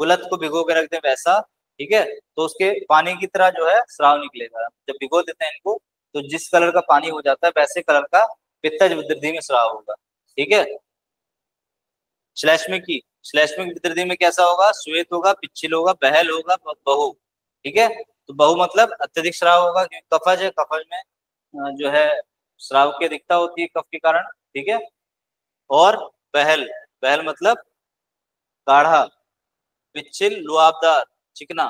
कुलथ को भिगो के रखते हैं वैसा, ठीक है। तो उसके पानी की तरह जो है श्राव निकलेगा। जब भिगो देते हैं इनको, तो जिस कलर का पानी हो जाता है वैसे कलर का पित्तज विदृधि में श्राव होगा, ठीक है। श्लेष्मिक की, श्लेष्मिक विदृधि में कैसा होगा, श्वेत होगा, पिच्छिल होगा, बहल होगा, बहु, ठीक है। तो बहु मतलब अत्यधिक श्राव होगा, क्योंकि कफज है, कफज में जो है श्राव की अधिकता होती है कफ के कारण, ठीक है। और बहल, बहल मतलब गाढ़ा, पिच्छिल लुआबदार, चिकना,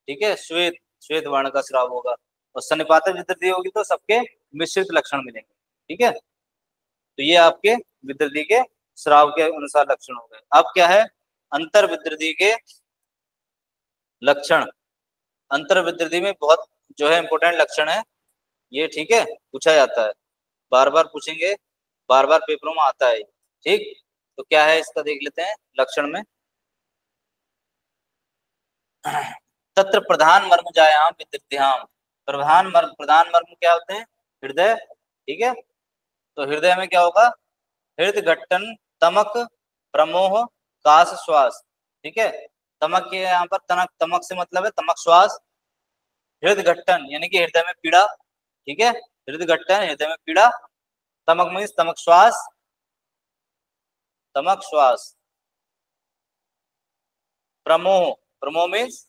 ठीक है। श्वेत, श्वेत वर्ण का श्राव होगा। और सन्निपातक विदृधि होगी तो सबके मिश्रित लक्षण मिलेंगे, ठीक है। तो ये आपके विदृधि के श्राव के अनुसार लक्षण हो गए। अब क्या है, अंतर विदृधि के लक्षण। अंतर विदृधि में बहुत जो है इंपॉर्टेंट लक्षण है ये, ठीक है, पूछा जाता है, बार बार पूछेंगे, बार बार पेपरों में आता है, ठीक। तो क्या है इसका देख लेते हैं लक्षण में। तत्र प्रधान मर्म जायाम विदृत्याम, प्रधान मर्म क्या होते हैं, हृदय, ठीक है। तो हृदय में क्या होगा, हृदय घट्टन, तमक, प्रमोह, काश, श्वास, ठीक है। तमक के यहाँ पर तमक, तमक से मतलब है तमक श्वास। हृदय घट्टन यानी कि हृदय में पीड़ा, ठीक है, हृदय घट्टन हृदय में पीड़ा। तमक मीन्स तमक श्वास, तमक श्वास। प्रमोह, प्रमोह मीन्स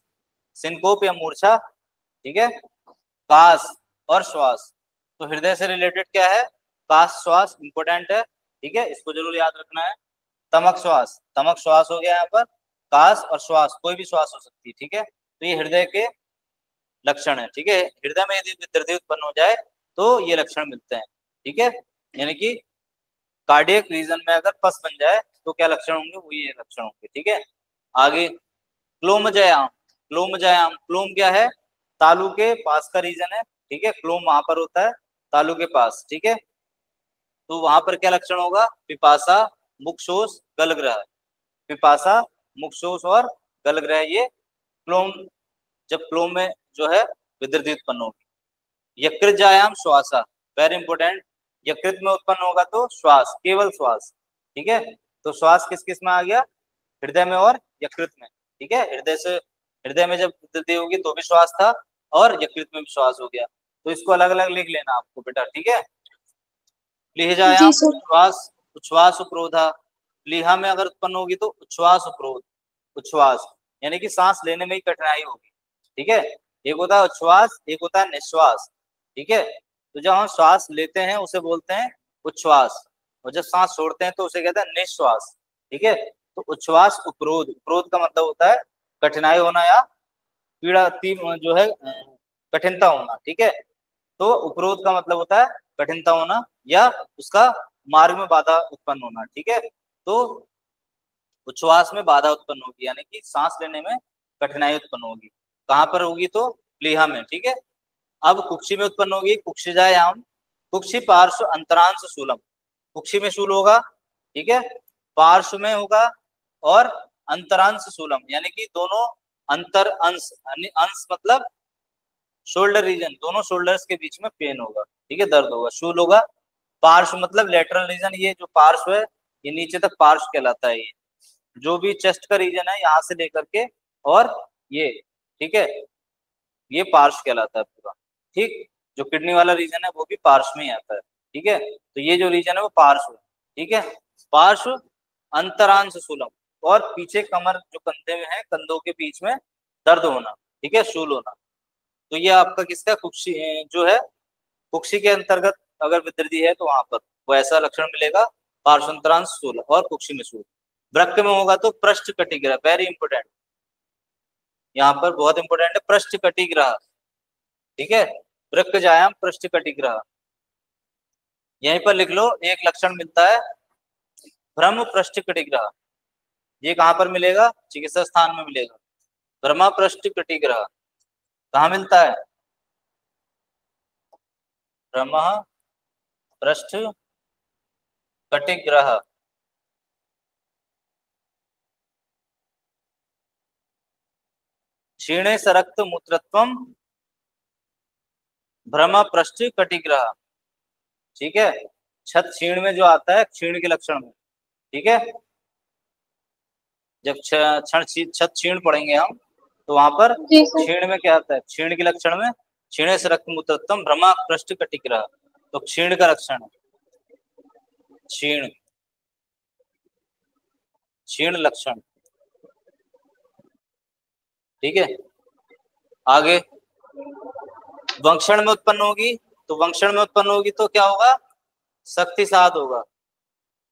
सिनकोप या मूर्छा, ठीक है। काश और श्वास, तो हृदय से रिलेटेड क्या है, काश श्वास इंपोर्टेंट है, ठीक है, इसको जरूर याद रखना है। तमक श्वास, तमक श्वास हो गया यहाँ पर, काश और श्वास, कोई भी श्वास हो सकती है, ठीक है। तो ये हृदय के लक्षण है, ठीक है। हृदय में यदि विदृधि उत्पन्न हो जाए तो ये लक्षण मिलते हैं, ठीक है। यानी कि कार्डियक रीजन में अगर पस बन जाए तो क्या लक्षण होंगे, वो ये लक्षण होंगे, ठीक है। आगे क्लोमजयाम, क्लोमजयाम, क्लोम क्या है, तालू के पास का रीजन है, ठीक है, क्लोम वहां पर होता है तालू के पास, ठीक है। तो वहां पर क्या लक्षण होगा, पिपासा, मुखशोष, गलग्रह, पिपासा, मुखशोष और गलग्रह, ये क्लोम, जब क्लोम में जो है विदृधि उत्पन्न होगी। यकृतजायाम श्वासा, वेरी इंपोर्टेंट, यकृत में उत्पन्न होगा तो श्वास, केवल श्वास, ठीक है। तो श्वास किस किस में आ गया, हृदय में और यकृत में, ठीक है। हृदय से, हृदय में जब विदृधि होगी तो भी श्वास था, और यकृत में भी श्वास हो गया। तो इसको अलग अलग लिख लेना आपको बेटा, ठीक है। जी प्लीहजायाम सर। उच्छ्वास, उच्छ्वास उपरोधा, प्लीहा में अगर उत्पन्न होगी तो उच्छ्वास उपरोध, उच्छ्वास यानी कि सांस लेने में ही कठिनाई होगी, ठीक है। एक होता है उच्छ्वास, एक होता है निश्वास, ठीक है। तो जब हम श्वास लेते हैं उसे बोलते हैं उच्छ्वास, और जब सांस छोड़ते हैं तो उसे कहते हैं निश्वास, ठीक है। तो उच्छ्वास उपरोध, उपरोध का मतलब होता है कठिनाई होना या पीड़ा, जो है कठिनता होना, ठीक है। तो उपरोध का मतलब होता है कठिनता होना या उसका मार्ग में बाधा उत्पन्न होना, ठीक है। तो उच्छ्वास में बाधा उत्पन्न होगी यानी कि सांस लेने में कठिनाई उत्पन्न होगी, कहाँ पर होगी, तो प्लीहा में, ठीक है। अब कुक्षी में उत्पन्न होगी, कुक्षिजायाम, कुक्षी पार्श्व अंतरांश शूलम, कुक्षी में शूल होगा, ठीक है, पार्श्व में होगा, और अंतरांश शूलम यानी कि दोनों अंतर अंश, अंश मतलब शोल्डर रीजन, दोनों शोल्डर्स के बीच में पेन होगा, ठीक है, दर्द होगा, शूल होगा। पार्श्व मतलब लेटरल रीजन, ये जो पार्श्व है ये नीचे तक पार्श्व कहलाता है ये, जो भी चेस्ट का रीजन है यहाँ से लेकर के और ये, ठीक है, ये पार्श्व कहलाता है पूरा। ठीक, जो किडनी वाला रीजन है वो भी पार्श्व में ही आता है। ठीक है, तो ये जो रीजन है वो पार्श्व है। ठीक है, पार्श्व अंतरांश शूलम, और पीछे कमर जो कंधे में है, कंधों के बीच में दर्द होना, ठीक है, शूल होना। तो ये आपका किसका कुक्षी जो है, कुक्षी के अंतर्गत अगर विकृति है तो वहां पर वो ऐसा लक्षण मिलेगा, पार्श्वंतरांश शूल और कुक्षी में शूल। वृक्क में होगा तो पृष्ठ कटिग्रह, वेरी इंपोर्टेंट, यहाँ पर बहुत इंपोर्टेंट है पृष्ठ कटिग्रह। ठीक है, वृक्क जायाम पृष्ठ कटिग्रह, यहीं पर लिख लो। एक लक्षण मिलता है भ्रम पृष्ठ कटिग्रह, ये कहाँ पर मिलेगा, चिकित्सा स्थान में मिलेगा। भ्रमा पृष्ठ कटिग्रह कहाँ मिलता है, भ्रम पृष्ठ कटिग्रह। क्षीणे सरक्त मूत्रत्वम भ्रम पृष्ठ कटिग्रह। ठीक है, छत क्षीण में जो आता है, क्षीण के लक्षण में, ठीक है, जब छत क्षीण पढ़ेंगे हम तो वहां पर जी सर। क्षीण में क्या आता है, क्षीण के लक्षण में क्षीणे से रक्त मूत्रत्वम भ्रमा पृष्ठ कटिग्रह, तो क्षीण का लक्षण है, क्षीण, क्षीण लक्षण। ठीक है, आगे वंक्षण में उत्पन्न होगी, तो वंक्षण में उत्पन्न होगी तो क्या होगा, शक्ति साध होगा।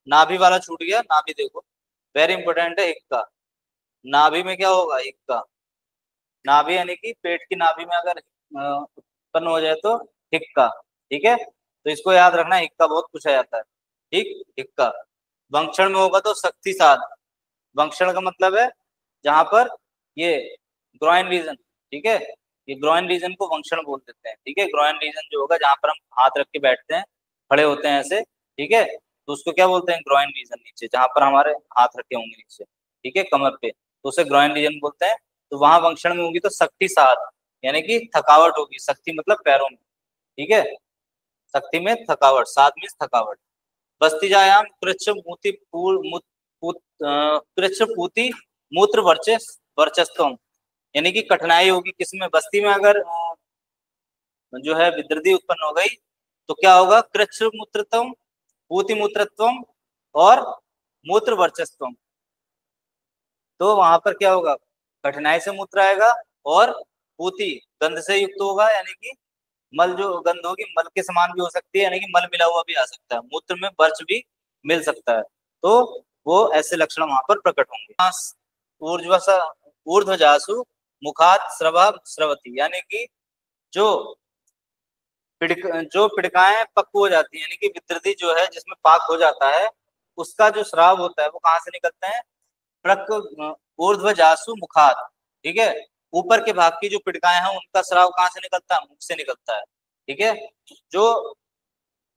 नाभि वाला छूट गया, नाभि देखो वेरी इंपोर्टेंट है, हिक्का, नाभि में क्या होगा, हिक्का, नाभि यानी कि पेट की नाभि में अगर उत्पन्न हो जाए तो हिक्का। ठीक है, तो इसको याद रखना, हिक्का बहुत पूछा जाता है। ठीक, हिक्का। वंक्षण में होगा तो शक्ति साध, वंक्षण का मतलब है जहां पर ये ग्रॉइन रीजन, ठीक है, ये ग्रॉइन रीजन को वंक्षण बोल देते हैं। ठीक है, ग्रॉइन रीजन जो होगा जहां पर हम हाथ रख के बैठते हैं, खड़े होते हैं ऐसे, ठीक है, तो उसको क्या बोलते हैं, ग्रॉइन रीजन, नीचे जहां पर हमारे हाथ रखे होंगे नीचे, ठीक है, कमर पे, तो उसे ग्रॉइन रीजन बोलते हैं। तो वहां वंक्षण में होगी तो शक्ति साध, यानी कि थकावट होगी, शक्ति मतलब पैरों में, ठीक है, शक्ति में थकावट, साध मीन्स थकावट। बस्तिजायाम कृच्छ मूति कृच्छ पूति मूत्र वर्चस्व, यानी कि कठिनाई होगी किसमें, बस्ती में अगर जो है विद्रदी उत्पन्न हो गई तो क्या होगा, कृच्छ मूत्रत्वम, पूति मूत्रत्वम और मूत्र वर्चस्व, तो वहां पर क्या होगा, कठिनाई से मूत्र आएगा, और पूति गंध से युक्त होगा, यानी कि मल जो गंध होगी मल के समान भी हो सकती है, यानी कि मल मिला हुआ भी आ सकता है, मूत्र में वर्च भी मिल सकता है, तो वो ऐसे लक्षण वहां पर प्रकट होंगे। ऊर्ध्वसा ऊर्ध्वजासु मुखात स्रवा स्रवती, यानी कि जो जो पिड़काएं पक्व हो जाती है, यानी कि विद्रदी जो है जिसमें पाक हो जाता है, उसका जो स्राव होता है वो कहाँ से निकलता है, प्रक ऊर्ध्वजासु मुखात, ठीक है, ऊपर के भाग की जो पिड़काएं हैं उनका स्राव कहाँ से निकलता है, मुख से निकलता है। ठीक है, जो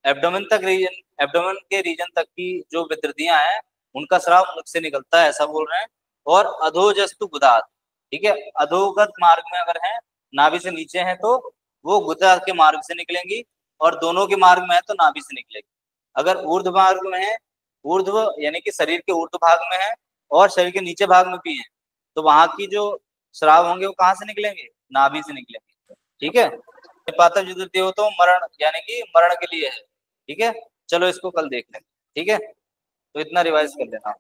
एब्डोमेन तक रीजन, एब्डोमेन के रीजन तक की जो विद्रदियां हैं उनका स्राव मुख से निकलता है, ऐसा बोल रहे हैं। और अधोजस्तु गुदात, ठीक है, अधोगत मार्ग में अगर है, नाभि से नीचे है तो वो गुदा के मार्ग से निकलेंगी, और दोनों के मार्ग में है तो नाभि से निकलेगी। अगर ऊर्ध्व मार्ग में है, ऊर्ध्व यानी कि शरीर के ऊर्ध्व भाग में है और शरीर के नीचे भाग में भी है, तो वहां की जो श्राव होंगे वो कहाँ से निकलेंगे, नाभि से निकलेंगे। ठीक है, पातव विद्युतीय हो तो मरण, यानी कि मरण के लिए है। ठीक है, चलो इसको कल देख लेंगे। ठीक है, तो इतना रिवाइज कर लेना।